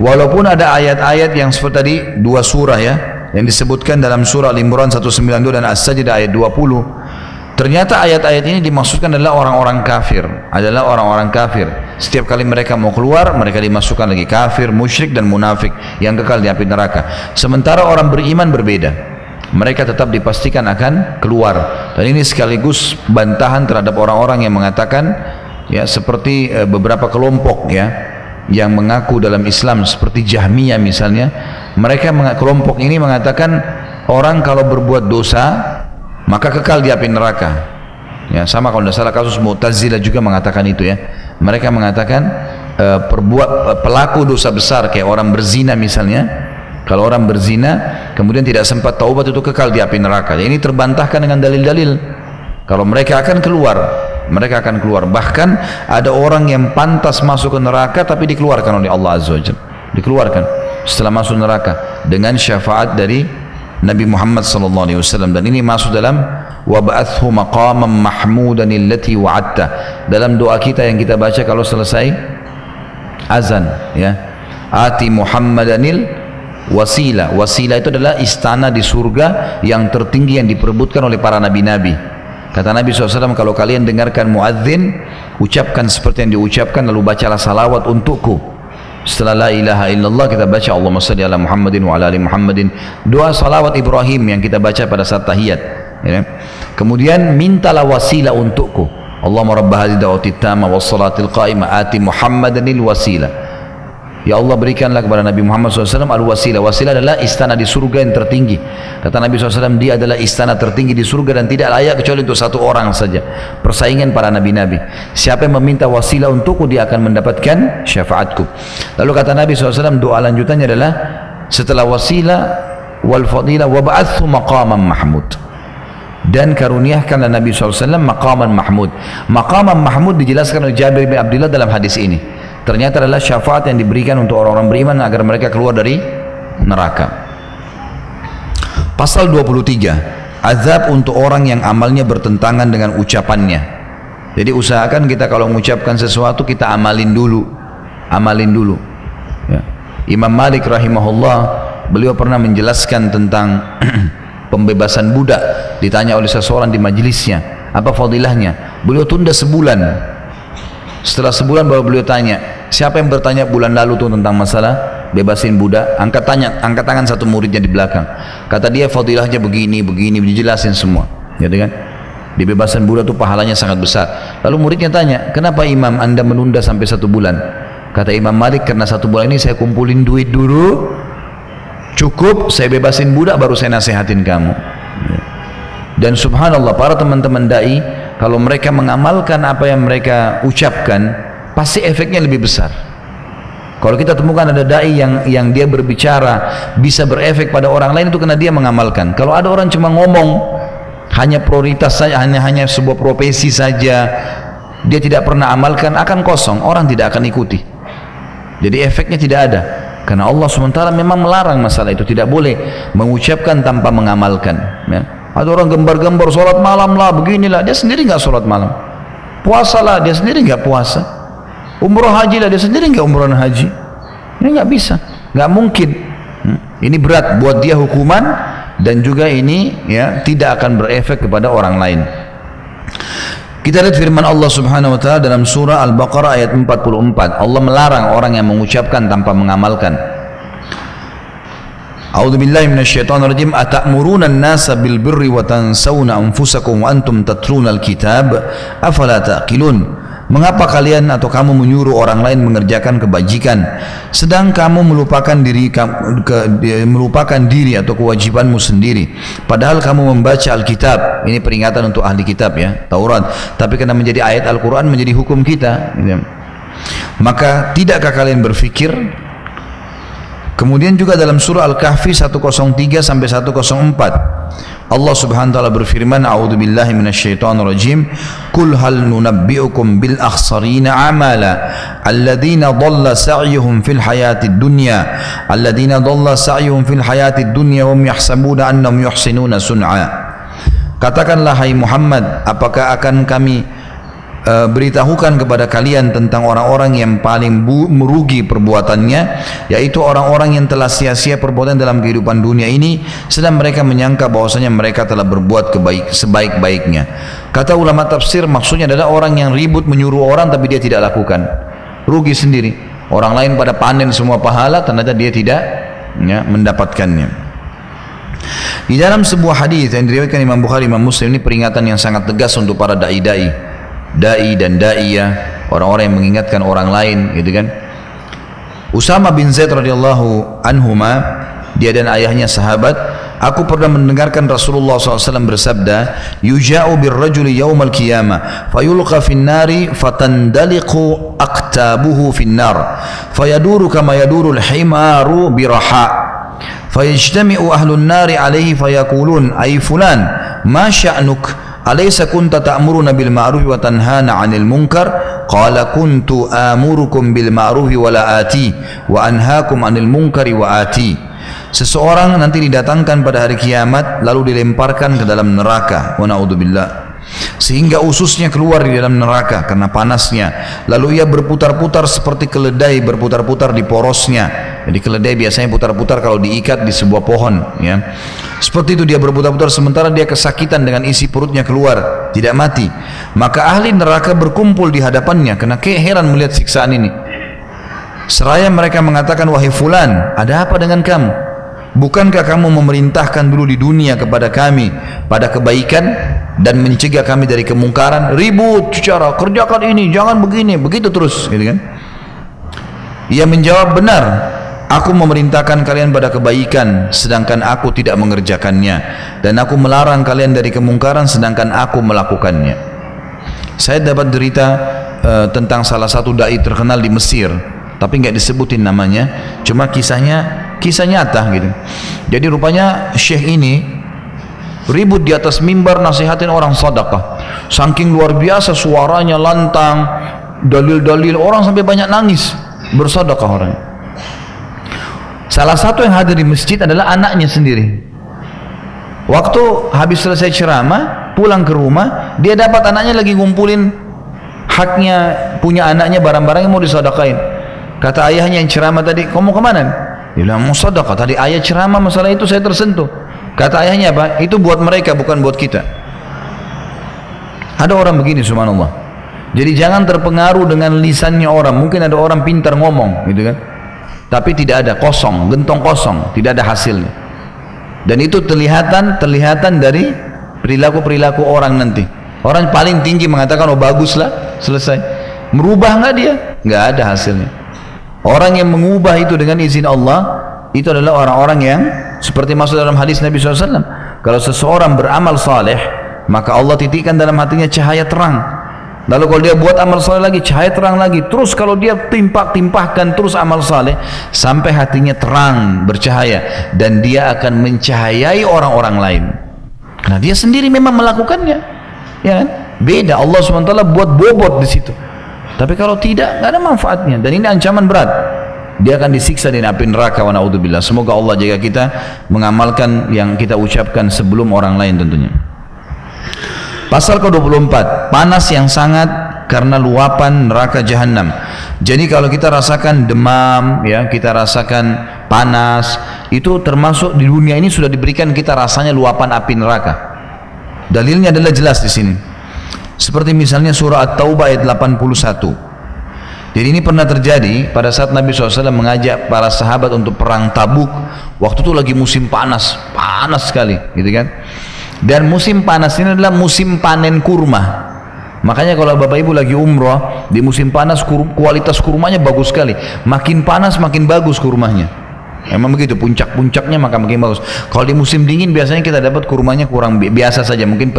Walaupun ada ayat-ayat yang seperti tadi dua surah ya, yang disebutkan dalam surah Al-Imran 192 dan As-Sajdah ayat 20, ternyata ayat-ayat ini dimaksudkan adalah orang-orang kafir, setiap kali mereka mau keluar, mereka dimasukkan lagi kafir, musyrik dan munafik yang kekal di api neraka. Sementara orang beriman berbeda, mereka tetap dipastikan akan keluar. Dan ini sekaligus bantahan terhadap orang-orang yang mengatakan ya, seperti beberapa kelompok ya yang mengaku dalam Islam seperti Jahmiyah misalnya. Mereka kelompok ini mengatakan orang kalau berbuat dosa maka kekal di api neraka ya, sama kalau tidak salah kasus Mu'tazilah juga mengatakan itu ya. Mereka mengatakan pelaku dosa besar kayak orang berzina misalnya, kalau orang berzina kemudian tidak sempat taubat itu kekal di api neraka. Ini terbantahkan dengan dalil-dalil kalau mereka akan keluar. Mereka akan keluar. Bahkan ada orang yang pantas masuk ke neraka tapi dikeluarkan oleh Allah Azza wa Jalla, dikeluarkan setelah masuk neraka dengan syafaat dari Nabi Muhammad SAW. Dan ini masuk dalam wa ba'athu maqaman mahmudan allati wa'adta, dalam doa kita yang kita baca kalau selesai azan ya, ati Muhammadanil wasila. Wasila itu adalah istana di surga yang tertinggi yang diperebutkan oleh para nabi-nabi. Kata Nabi SAW, kalau kalian dengarkan muadzin, ucapkan seperti yang diucapkan, lalu bacalah salawat untukku. Setelah la ilaha illallah kita baca Allahumma salli ala Muhammadin wa ala ali Muhammadin, doa salawat Ibrahim yang kita baca pada saat tahiyat ya. Kemudian mintalah wasilah untukku, Allahumma rabb hadhihi da'wati tamma was salatil qa'imah ati Muhammadanil wasilah. Ya Allah, berikanlah kepada Nabi Muhammad SAW al-wasilah. Wasilah adalah istana di surga yang tertinggi. Kata Nabi SAW, dia adalah istana tertinggi di surga dan tidak layak kecuali untuk satu orang saja, persaingan para nabi-nabi. Siapa yang meminta wasilah untukku, dia akan mendapatkan syafaatku. Lalu kata Nabi SAW, doa lanjutannya adalah setelah wasilah wal fadilah wa ba'athu maqaman mahmud, dan karuniakanlah Nabi SAW maqaman mahmud. Maqaman mahmud dijelaskan oleh Jabir bin Abdullah dalam hadis ini, ternyata adalah syafaat yang diberikan untuk orang-orang beriman agar mereka keluar dari neraka. Pasal 23, azab untuk orang yang amalnya bertentangan dengan ucapannya. Jadi usahakan kita kalau mengucapkan sesuatu kita amalin dulu. Ya. Imam Malik rahimahullah, beliau pernah menjelaskan tentang pembebasan budak. Ditanya oleh seseorang di majelisnya, apa fadilahnya? Beliau tunda sebulan. Setelah sebulan baru beliau tanya, siapa yang bertanya bulan lalu tuh tentang masalah bebasin budak? Angkat tangan satu muridnya di belakang. Kata dia fadilahnya begini, dijelasin semua, gitu kan? Dibebasan budak itu pahalanya sangat besar. Lalu muridnya tanya, kenapa imam anda menunda sampai 1 bulan? Kata Imam Malik, karena 1 bulan ini saya kumpulin duit dulu, cukup saya bebasin budak baru saya nasihatin kamu. Dan subhanallah, para teman-teman dai kalau mereka mengamalkan apa yang mereka ucapkan, pasti efeknya lebih besar. Kalau kita temukan ada dai yang dia berbicara bisa berefek pada orang lain, itu karena dia mengamalkan. Kalau ada orang cuma ngomong, hanya prioritas saja, hanya sebuah profesi saja, dia tidak pernah amalkan, akan kosong, orang tidak akan ikuti. Jadi efeknya tidak ada. Karena Allah SWT memang melarang masalah itu, tidak boleh mengucapkan tanpa mengamalkan. Ya. Ada orang gembar-gembar sholat malam lah, beginilah, dia sendiri nggak sholat malam. Puasa lah, dia sendiri nggak puasa. Umroh haji lah, dia sendiri nggak umroh haji. Ini nggak bisa, nggak mungkin. Ini berat buat dia hukuman, dan juga ini ya tidak akan berefek kepada orang lain. Kita lihat firman Allah Subhanahu wa taala dalam surah Al-Baqarah ayat 44. Allah melarang orang yang mengucapkan tanpa mengamalkan. A'udzubillahi minasyaitonir rajim. Atamuruna an-nasa bil birri wa tansawna anfusakum wa antum tatlunal kitab afala taqilun. Mengapa kalian atau kamu menyuruh orang lain mengerjakan kebajikan sedang kamu melupakan diri atau kewajibanmu sendiri, padahal kamu membaca Alkitab. Ini peringatan untuk ahli kitab ya, Taurat, tapi karena menjadi ayat Al-Quran menjadi hukum kita. Maka tidakkah kalian berfikir? Kemudian juga dalam surah Al-Kahfi 103 sampai 104 Allah Subhanahu wa taala berfirman, a'udzubillahi minasyaitonir rajim, qul hal nunabbi'ukum bil akhsarina amala alladziina dhalla sa'yuhum fil hayatid dunya wa hum yahsabuna annahum yuhsinuna sun'a. Katakanlah hai Muhammad, apakah akan kami beritahukan kepada kalian tentang orang-orang yang paling merugi perbuatannya, yaitu orang-orang yang telah sia-sia perbuatan dalam kehidupan dunia ini, sedang mereka menyangka bahwasanya mereka telah berbuat sebaik-baiknya. Kata ulama tafsir, maksudnya adalah orang yang ribut menyuruh orang tapi dia tidak lakukan, rugi sendiri. Orang lain pada panen semua pahala, ternyata dia tidak mendapatkannya. Di dalam sebuah hadis yang diriwayatkan Imam Bukhari, Imam Muslim, ini peringatan yang sangat tegas untuk para dai dan daiyah, orang-orang yang mengingatkan orang lain, gitu kan. Usama bin Zaid radhiyallahu anhuma, dia dan ayahnya sahabat, aku pernah mendengarkan Rasulullah SAW bersabda, yuja'u birrajuli yawmal qiyamah fayulqa fin nari fatandaliqu aqtabuhu fin nar fayaduru kama yaduru al-himaru biraha fayajtami'u ahlun nari alaihi fayaqulun ay fulan ma sya'nuk alaysa kunta ta'muruna bil ma'ruf wa tanhana 'anil munkar? Qala kuntu amurukum bil ma'ruf wa la ati wa anhaakum 'anil munkari wa ati. Seseorang nanti didatangkan pada hari kiamat lalu dilemparkan ke dalam neraka, wa na'udzubillah, sehingga ususnya keluar di dalam neraka karena panasnya. Lalu ia berputar-putar seperti keledai berputar-putar di porosnya. Jadi keledai biasanya putar-putar kalau diikat di sebuah pohon, ya. Seperti itu dia berputar-putar, sementara dia kesakitan dengan isi perutnya keluar, tidak mati. Maka ahli neraka berkumpul di hadapannya karena heran melihat siksaan ini. Seraya mereka mengatakan, wahai fulan, ada apa dengan kamu? Bukankah kamu memerintahkan dulu di dunia kepada kami pada kebaikan dan mencegah kami dari kemungkaran? Ribut cara kerjakan ini, jangan begini, begitu terus, gitu kan? Ia menjawab, benar, aku memerintahkan kalian pada kebaikan sedangkan aku tidak mengerjakannya, dan aku melarang kalian dari kemungkaran sedangkan aku melakukannya. Saya dapat berita tentang salah satu dai terkenal di Mesir, tapi nggak disebutin namanya, cuma kisah nyata gitu. Jadi rupanya syekh ini ribut di atas mimbar nasihatin orang sedekah, saking luar biasa suaranya lantang, dalil-dalil, orang sampai banyak nangis bersedekah orang. Salah satu yang hadir di masjid adalah anaknya sendiri. Waktu habis selesai ceramah, pulang ke rumah, dia dapat anaknya lagi ngumpulin haknya punya anaknya, barang-barang yang mau disedekahin. Kata ayahnya yang ceramah tadi, kamu kemana? Dia bilang, mau sedekah. Tadi ayah ceramah masalah itu, saya tersentuh. Kata ayahnya apa? Itu buat mereka, bukan buat kita. Ada orang begini, subhanallah. Jadi jangan terpengaruh dengan lisannya orang. Mungkin ada orang pintar ngomong, gitu kan? Tapi tidak ada, kosong, gentong kosong, tidak ada hasilnya. Dan itu terlihatan dari perilaku-perilaku orang nanti. Orang paling tinggi mengatakan, oh baguslah, selesai. Merubah nggak dia? Nggak ada hasilnya. Orang yang mengubah itu dengan izin Allah, itu adalah orang-orang yang seperti masuk dalam hadis Nabi SAW. Kalau seseorang beramal saleh, maka Allah titikkan dalam hatinya cahaya terang. Lalu kalau dia buat amal saleh lagi, cahaya terang lagi. Terus kalau dia timpahkan terus amal saleh, sampai hatinya terang, bercahaya, dan dia akan mencahayai orang-orang lain. Nah dia sendiri memang melakukannya, ya kan? Beda, Allah SWT buat bobot di situ. Tapi kalau tidak, nggak ada manfaatnya. Dan ini ancaman berat. Dia akan disiksa di api neraka, wa na'udzubillah. Semoga Allah jaga kita mengamalkan yang kita ucapkan sebelum orang lain tentunya. Pasal ke-24, panas yang sangat karena luapan neraka jahanam. Jadi kalau kita rasakan demam, ya, kita rasakan panas, itu termasuk di dunia ini sudah diberikan kita rasanya luapan api neraka. Dalilnya adalah jelas di sini. Seperti misalnya surah At-Taubah ayat 81. Jadi ini pernah terjadi pada saat Nabi SAW mengajak para sahabat untuk perang Tabuk. Waktu itu lagi musim panas, panas sekali, gitu kan? Dan musim panas ini adalah musim panen kurma. Makanya kalau Bapak Ibu lagi umrah di musim panas, kualitas kurmanya bagus sekali. Makin panas makin bagus kurmanya. Emang begitu, puncak-puncaknya maka makin bagus. Kalau di musim dingin biasanya kita dapat kurmanya kurang biasa saja, mungkin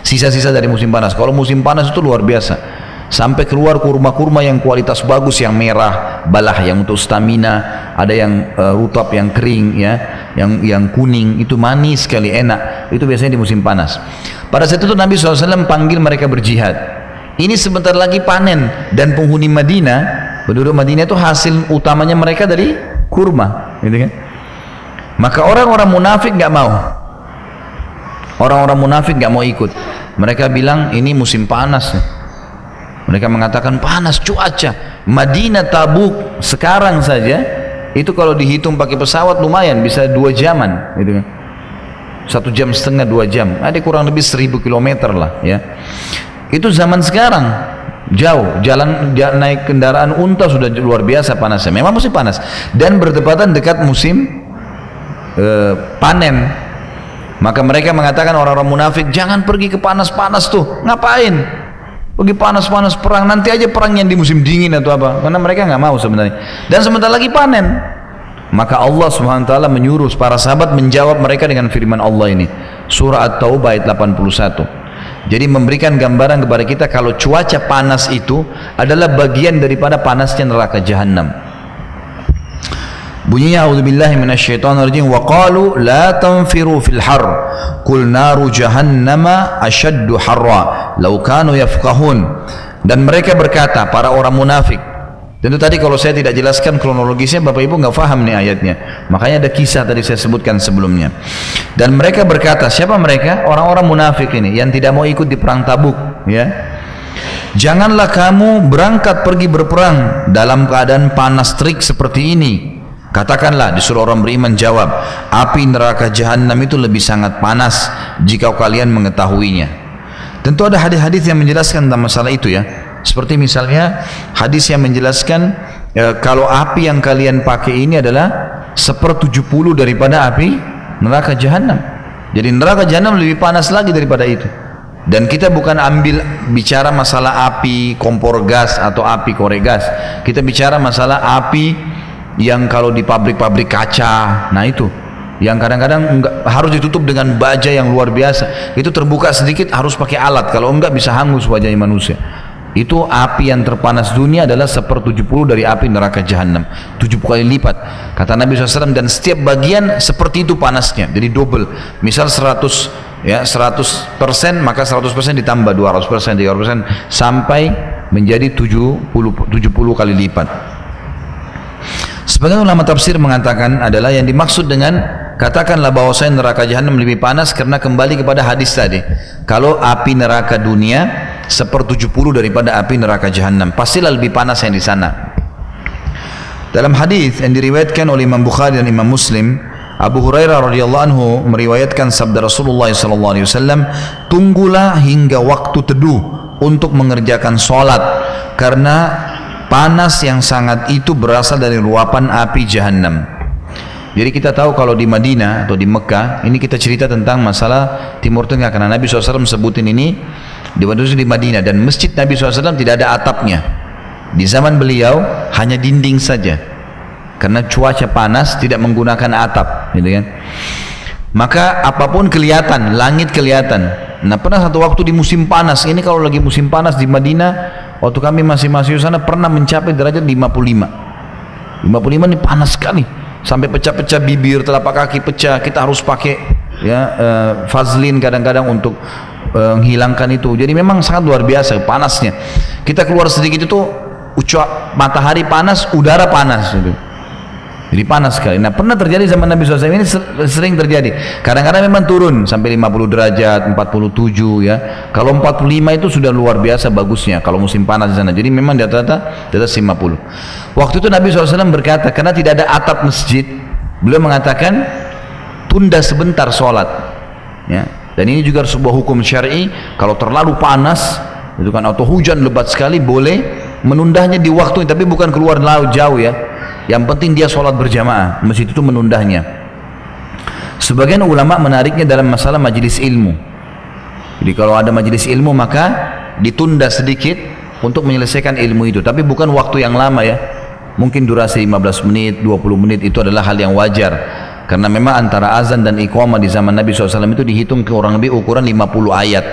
sisa-sisa dari musim panas. Kalau musim panas itu luar biasa. Sampai keluar kurma-kurma yang kualitas bagus, yang merah, balah, yang untuk stamina, ada yang rutab, yang kering, ya, yang kuning, itu manis sekali, enak. Itu biasanya di musim panas. Pada saat itu Nabi SAW panggil mereka berjihad. Ini sebentar lagi panen, dan penghuni Madinah, penduduk Madinah itu hasil utamanya mereka dari kurma, gitu kan? Maka orang-orang munafik nggak mau. Orang-orang munafik nggak mau ikut. Mereka bilang ini musim panas. Mereka mengatakan panas cuaca. Madinah Tabuk sekarang saja itu kalau dihitung pakai pesawat lumayan bisa 2 jaman, gitu kan? 1 jam setengah, 2 jam. Ada kurang lebih 1000 kilometer lah, ya. Itu zaman sekarang. Jauh, jalan naik kendaraan unta sudah luar biasa panasnya. Memang musim panas dan bertepatan dekat musim panen. Maka mereka mengatakan, orang-orang munafik, jangan pergi ke panas-panas tuh. Ngapain? Pergi panas-panas perang, nanti aja perang yang di musim dingin atau apa. Karena mereka nggak mau sebenarnya. Dan sebentar lagi panen. Maka Allah SWT menyuruh para sahabat menjawab mereka dengan firman Allah ini. Surah At-Taubah ayat 81. Jadi memberikan gambaran kepada kita kalau cuaca panas itu adalah bagian daripada panasnya neraka jahanam. Bunyinya, a'udzubillahi minasyaitonirrajim, wa qalu la tanfiru fil har qul naru jahannama asyaddu harra law kanu yafqahun. Dan mereka berkata, para orang munafik. Tentu tadi kalau saya tidak jelaskan kronologisnya, Bapak Ibu nggak paham nih ayatnya. Makanya ada kisah tadi saya sebutkan sebelumnya. Dan mereka berkata, siapa mereka? Orang-orang munafik ini yang tidak mau ikut di perang Tabuk, ya. Janganlah kamu berangkat pergi berperang dalam keadaan panas terik seperti ini. Katakanlah, disuruh orang beriman jawab, api neraka jahanam itu lebih sangat panas jika kalian mengetahuinya. Tentu ada hadis-hadis yang menjelaskan tentang masalah itu, ya. Seperti misalnya hadis yang menjelaskan kalau api yang kalian pakai ini adalah 1/70 daripada api neraka jahanam. Jadi neraka jahanam lebih panas lagi daripada itu. Dan kita bukan ambil bicara masalah api kompor gas atau api korek gas. Kita bicara masalah api yang kalau di pabrik-pabrik kaca. Nah itu yang kadang-kadang harus ditutup dengan baja yang luar biasa. Itu terbuka sedikit harus pakai alat. Kalau enggak bisa hangus wajahnya manusia. Itu api yang terpanas dunia adalah 1/70 dari api neraka jahanam, 70 kali lipat kata Nabi SAW. Dan setiap bagian seperti itu panasnya, jadi double. Misal 100, ya, 100%, maka 100% ditambah 200%, 300% sampai menjadi 70 kali lipat. Sebagian ulama tafsir mengatakan adalah yang dimaksud dengan katakanlah bahwasanya neraka jahanam lebih panas karena kembali kepada hadis tadi. Kalau api neraka dunia 1/70 daripada api neraka jahanam, pastilah lebih panas yang di sana. Dalam hadis yang diriwayatkan oleh Imam Bukhari dan Imam Muslim, Abu Hurairah radhiyallahu anhu meriwayatkan sabda Rasulullah sallallahu alaihi wasallam, "Tunggulah hingga waktu teduh untuk mengerjakan salat karena panas yang sangat itu berasal dari luapan api jahanam." Jadi kita tahu kalau di Madinah atau di Mekah, ini kita cerita tentang masalah Timur Tengah karena Nabi SAW sebutin ini di Madinah, dan masjid Nabi SAW tidak ada atapnya. Di zaman beliau hanya dinding saja karena cuaca panas, tidak menggunakan atap, gitu kan. Maka apapun kelihatan, langit kelihatan. Nah, pernah satu waktu di musim panas, ini kalau lagi musim panas di Madinah, waktu kami masih di sana pernah mencapai derajat 55. 55 ini panas sekali, sampai pecah-pecah bibir, telapak kaki pecah. Kita harus pakai Vaseline kadang-kadang untuk menghilangkan itu. Jadi memang sangat luar biasa panasnya. Kita keluar sedikit itu matahari panas, udara panas gitu. Jadi panas sekali. Nah, pernah terjadi zaman Nabi SAW, ini sering terjadi. Kadang-kadang memang turun sampai 50 derajat, 47 ya. Kalau 45 itu sudah luar biasa bagusnya kalau musim panas di sana. Jadi memang di atas 50. Waktu itu Nabi SAW berkata, karena tidak ada atap masjid, beliau mengatakan tunda sebentar sholat. Ya. Dan ini juga sebuah hukum syar'i. Kalau terlalu panas, itu kan atau hujan lebat sekali, boleh menundahnya di waktu, tapi bukan keluar laut jauh ya. Yang penting dia sholat berjamaah, masjid itu menundahnya. Sebagian ulama menariknya dalam masalah majelis ilmu. Jadi kalau ada majelis ilmu maka ditunda sedikit untuk menyelesaikan ilmu itu, tapi bukan waktu yang lama ya. Mungkin durasi 15 menit, 20 menit itu adalah hal yang wajar. Karena memang antara azan dan iqamah di zaman Nabi SAW itu dihitung kurang lebih ukuran 50 ayat.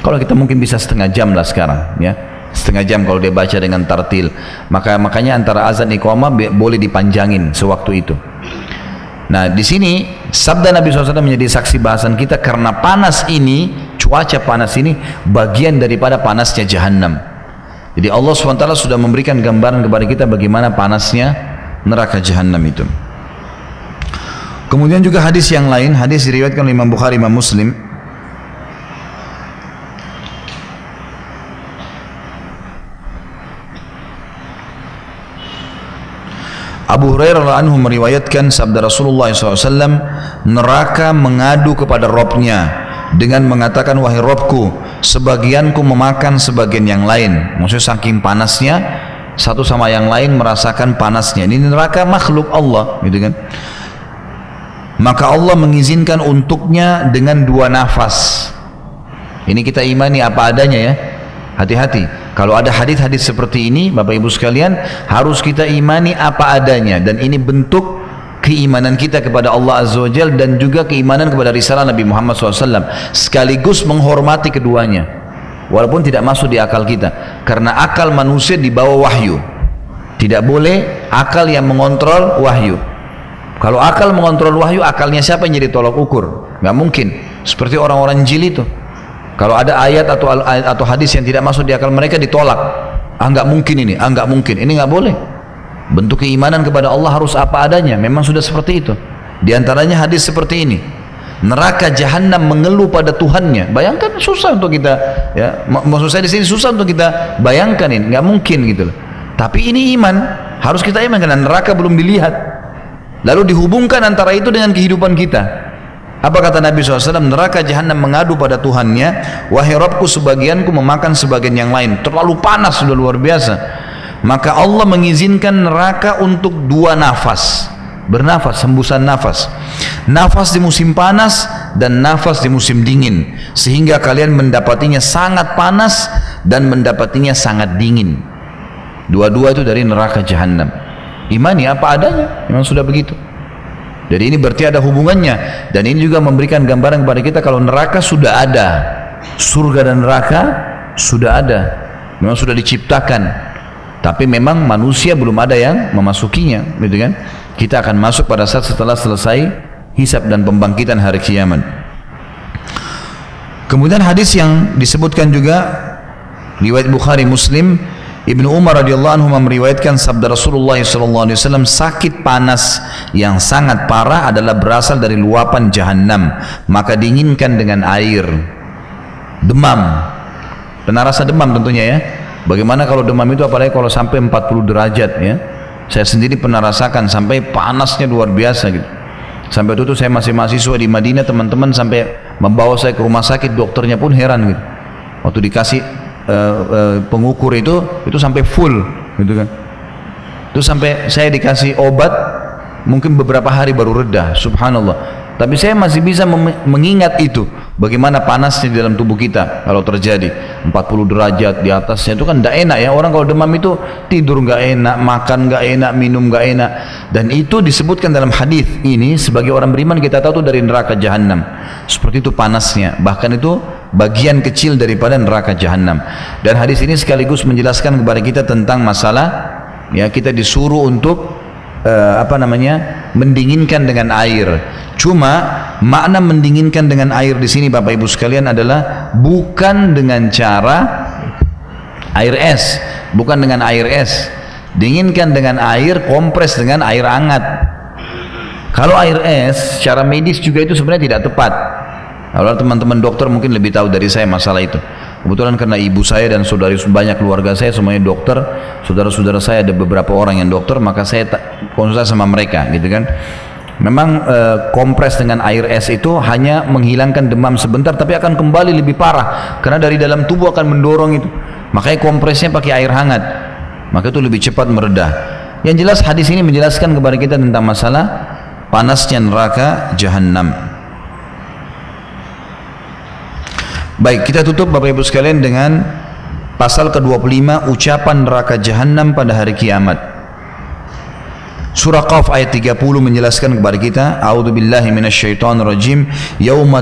Kalau kita mungkin bisa setengah jam lah sekarang ya. Setengah jam kalau dia baca dengan tartil. Makanya antara azan iqamah boleh dipanjangin sewaktu itu. Nah, di sini sabda Nabi SAW menjadi saksi bahasan kita karena panas ini, cuaca panas ini bagian daripada panasnya jahanam. Jadi Allah SWT sudah memberikan gambaran kepada kita bagaimana panasnya neraka jahanam itu. Kemudian juga hadis yang lain, hadis diriwayatkan oleh Imam Bukhari, Imam Muslim. Abu Hurairah anhu meriwayatkan sabda Rasulullah SAW, neraka mengadu kepada Robnya dengan mengatakan, wahai Robku, sebagianku memakan sebagian yang lain. Maksudnya saking panasnya, satu sama yang lain merasakan panasnya. Ini neraka makhluk Allah, gitu kan. Maka Allah mengizinkan untuknya dengan 2 nafas. Ini kita imani apa adanya ya. Hati-hati, kalau ada hadis-hadis seperti ini Bapak Ibu sekalian, harus kita imani apa adanya, dan ini bentuk keimanan kita kepada Allah Azza wa Jalla dan juga keimanan kepada risalah Nabi Muhammad SAW, sekaligus menghormati keduanya walaupun tidak masuk di akal kita, karena akal manusia dibawa wahyu. Tidak boleh akal yang mengontrol wahyu. Kalau akal mengontrol wahyu, akalnya siapa yang jadi tolak ukur? Nggak mungkin. Seperti orang-orang jil itu, kalau ada ayat atau hadis yang tidak masuk di akal mereka, ditolak. Nggak mungkin ini, nggak mungkin. Ini nggak boleh. Bentuk keimanan kepada Allah harus apa adanya. Memang sudah seperti itu. Di antaranya hadis seperti ini. Neraka jahanam mengeluh pada Tuhannya. Bayangkan, susah untuk kita. Ya, maksud saya di sini susah untuk kita bayangkan ini. Nggak mungkin gitu loh. Tapi ini iman. Harus kita iman karena neraka belum dilihat. Lalu dihubungkan antara itu dengan kehidupan kita. Apa kata Nabi SAW? Neraka jahanam mengadu pada Tuhannya, wahai Rabbku, sebagianku memakan sebagian yang lain. Terlalu panas, sudah luar biasa. Maka Allah mengizinkan neraka untuk 2 nafas. Bernafas, hembusan nafas. Nafas di musim panas dan nafas di musim dingin. Sehingga kalian mendapatinya sangat panas dan mendapatinya sangat dingin. Dua-dua itu dari neraka jahanam. Imani apa adanya, memang sudah begitu. Jadi ini berarti ada hubungannya, dan ini juga memberikan gambaran kepada kita kalau neraka sudah ada, surga dan neraka sudah ada, memang sudah diciptakan, tapi memang manusia belum ada yang memasukinya, gitu kan? Kita akan masuk pada saat setelah selesai hisab dan pembangkitan hari kiamat. Kemudian hadis yang disebutkan juga riwayat Bukhari Muslim, Ibnu Umar radhiyallahu anhu meriwayatkan sabda Rasulullah SAW, sakit panas yang sangat parah adalah berasal dari luapan jahanam, maka dinginkan dengan air. Demam, pernah rasa demam tentunya ya. Bagaimana kalau demam itu, apalagi kalau sampai 40 derajat ya. Saya sendiri pernah rasakan sampai panasnya luar biasa gitu. Sampai itu saya masih mahasiswa di Madinah, teman-teman sampai membawa saya ke rumah sakit, dokternya pun heran gitu. Waktu dikasih pengukur itu sampai full gitu kan. Itu sampai saya dikasih obat mungkin beberapa hari baru reda, subhanallah. Tapi saya masih bisa mengingat itu, bagaimana panasnya di dalam tubuh kita kalau terjadi 40 derajat di atasnya. Itu kan tidak enak ya, orang kalau demam itu tidur nggak enak, makan nggak enak, minum nggak enak. Dan itu disebutkan dalam hadis ini, sebagai orang beriman kita tahu itu dari neraka jahanam. Seperti itu panasnya, bahkan itu bagian kecil daripada neraka jahanam. Dan hadis ini sekaligus menjelaskan kepada kita tentang masalah ya, kita disuruh untuk mendinginkan dengan air. Cuma makna mendinginkan dengan air di sini Bapak Ibu sekalian adalah bukan dengan cara air es, bukan dengan air es. Dinginkan dengan air, kompres dengan air hangat. Kalau air es secara medis juga itu sebenarnya tidak tepat. Kalau teman-teman dokter mungkin lebih tahu dari saya masalah itu. Kebetulan karena ibu saya dan saudari banyak keluarga saya semuanya dokter, saudara-saudara saya ada beberapa orang yang dokter, maka saya konsultasi sama mereka gitu kan. Memang kompres dengan air es itu hanya menghilangkan demam sebentar, tapi akan kembali lebih parah karena dari dalam tubuh akan mendorong itu. Makanya kompresnya pakai air hangat, maka itu lebih cepat meredah. Yang jelas hadis ini menjelaskan kepada kita tentang masalah panasnya neraka jahanam. Baik, kita tutup Bapak Ibu sekalian dengan pasal ke-25, ucapan neraka jahanam pada hari kiamat. Surah Qaf ayat 30 menjelaskan kepada kita, a'udzubillahi minasyaitonirrajim, yauma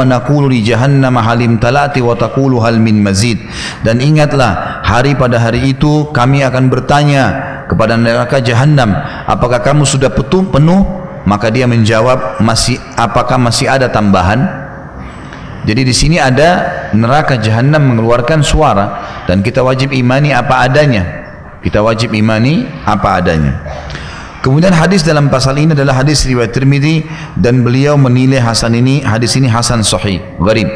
naqulu li jahannam halim talati wa taqulu hal min mazid. Dan ingatlah hari pada hari itu kami akan bertanya kepada neraka jahanam, apakah kamu sudah penuh? Maka dia menjawab, apakah masih ada tambahan? Jadi di sini ada neraka jahanam mengeluarkan suara dan kita wajib imani apa adanya. Kita wajib imani apa adanya. Kemudian hadis dalam pasal ini adalah hadis riwayat Tirmidzi dan beliau menilai hadis ini hasan sahih, gharib.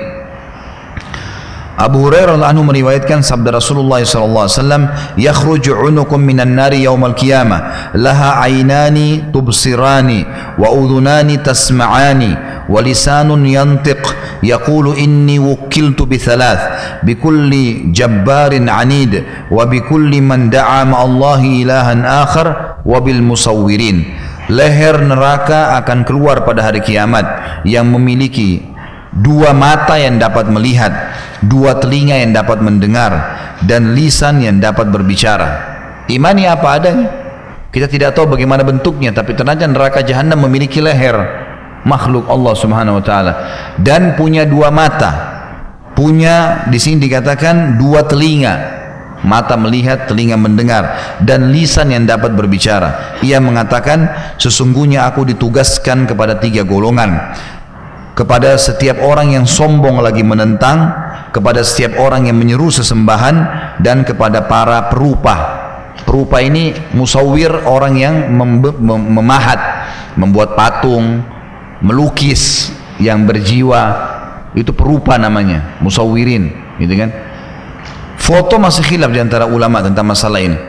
Abu Hurairah radhiyallahu anhu meriwayatkan sabda Rasulullah sallallahu alaihi wasallam, "Yakhruju 'unukum minan nari yaumal qiyamah, laha 'ainani tubsirani wa udhunani tasma'ani wa lisanun yantiq, yaqulu inni wukiltu bi thalath, bi kulli jabbarin 'anid wa bi kulli man da'a ma'allahi ilahan akhar wa bil musawwirin." Leher neraka akan keluar pada hari kiamat yang memiliki dua mata yang dapat melihat, dua telinga yang dapat mendengar, dan lisan yang dapat berbicara. Imani apa adanya. Kita tidak tahu bagaimana bentuknya, tapi ternyata neraka jahanam memiliki leher, makhluk Allah Subhanahu wa taala, dan punya dua mata. Punya di sini dikatakan dua telinga, mata melihat, telinga mendengar, dan lisan yang dapat berbicara. Ia mengatakan, sesungguhnya aku ditugaskan kepada tiga golongan, kepada setiap orang yang sombong lagi menentang, kepada setiap orang yang menyeru sesembahan, dan kepada para perupa. Perupa ini musawwir, orang yang memahat, membuat patung, melukis yang berjiwa, itu perupa namanya, musawwirin, gitu kan. Foto masih khilaf di antara ulama tentang masalah ini.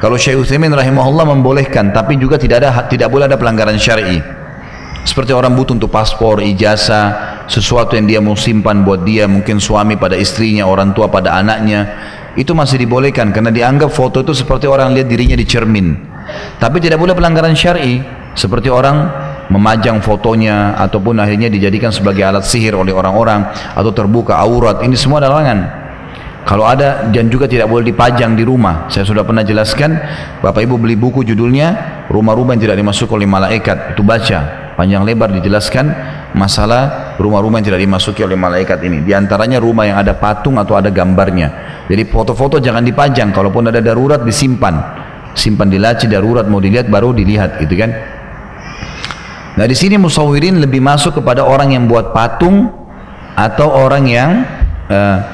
Kalau Syekh Utsaimin rahimahullah membolehkan, tidak boleh ada pelanggaran syar'i. Seperti orang butuh untuk paspor, ijazah, sesuatu yang dia mau simpan buat dia, mungkin suami pada istrinya, orang tua pada anaknya, itu masih dibolehkan karena dianggap foto itu seperti orang lihat dirinya di cermin. Tapi tidak boleh pelanggaran syar'i, seperti orang memajang fotonya ataupun akhirnya dijadikan sebagai alat sihir oleh orang-orang, atau terbuka aurat. Ini semua adalah larangan. Kalau ada, dan juga tidak boleh dipajang di rumah. Saya sudah pernah jelaskan, Bapak Ibu beli buku judulnya Rumah-rumah yang tidak dimasuki oleh malaikat, itu baca panjang lebar dijelaskan masalah rumah-rumah yang tidak dimasuki oleh malaikat ini. Di antaranya rumah yang ada patung atau ada gambarnya. Jadi foto-foto jangan dipajang, kalaupun ada darurat disimpan, simpan di laci, darurat mau dilihat baru dilihat, gitu kan. Nah di sini musawwirin lebih masuk kepada orang yang buat patung atau orang yang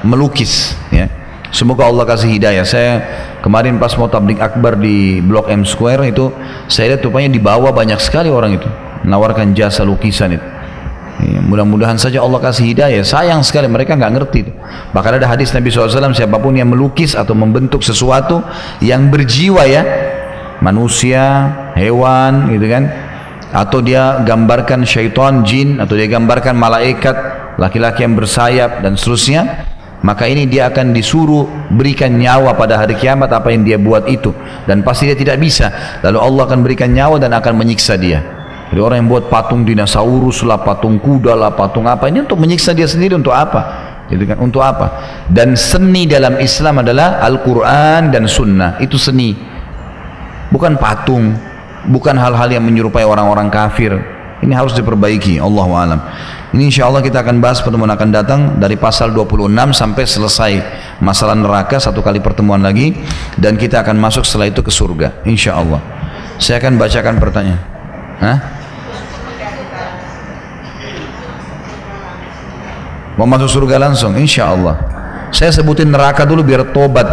melukis, ya. Semoga Allah kasih hidayah. Saya kemarin pas mau tabligh akbar di Blok M Square itu, saya lihat rupanya di bawah banyak sekali orang itu menawarkan jasa lukisan itu. Ya, mudah-mudahan saja Allah kasih hidayah. Sayang sekali mereka nggak ngerti. Bahkan ada hadis Nabi SAW, siapapun yang melukis atau membentuk sesuatu yang berjiwa ya, manusia, hewan gitu kan, atau dia gambarkan syaitan, jin, atau dia gambarkan malaikat, laki-laki yang bersayap dan seterusnya, maka ini dia akan disuruh berikan nyawa pada hari kiamat apa yang dia buat itu, dan pasti dia tidak bisa. Lalu Allah akan berikan nyawa dan akan menyiksa dia. Jadi orang yang buat patung dinosaurus lah, patung kuda lah, patung apa, ini untuk menyiksa dia sendiri. Untuk apa? Gitu kan? Untuk apa? Dan seni dalam Islam adalah Al-Quran dan Sunnah. Itu seni, bukan patung, bukan hal-hal yang menyerupai orang-orang kafir. Ini harus diperbaiki. Allahu a'lam. Ini insya Allah kita akan bahas pertemuan akan datang dari pasal 26 sampai selesai masalah neraka, satu kali pertemuan lagi, dan kita akan masuk setelah itu ke surga insya Allah. Saya akan bacakan pertanyaan. Mau masuk surga langsung insya Allah. Saya sebutin neraka dulu biar tobat.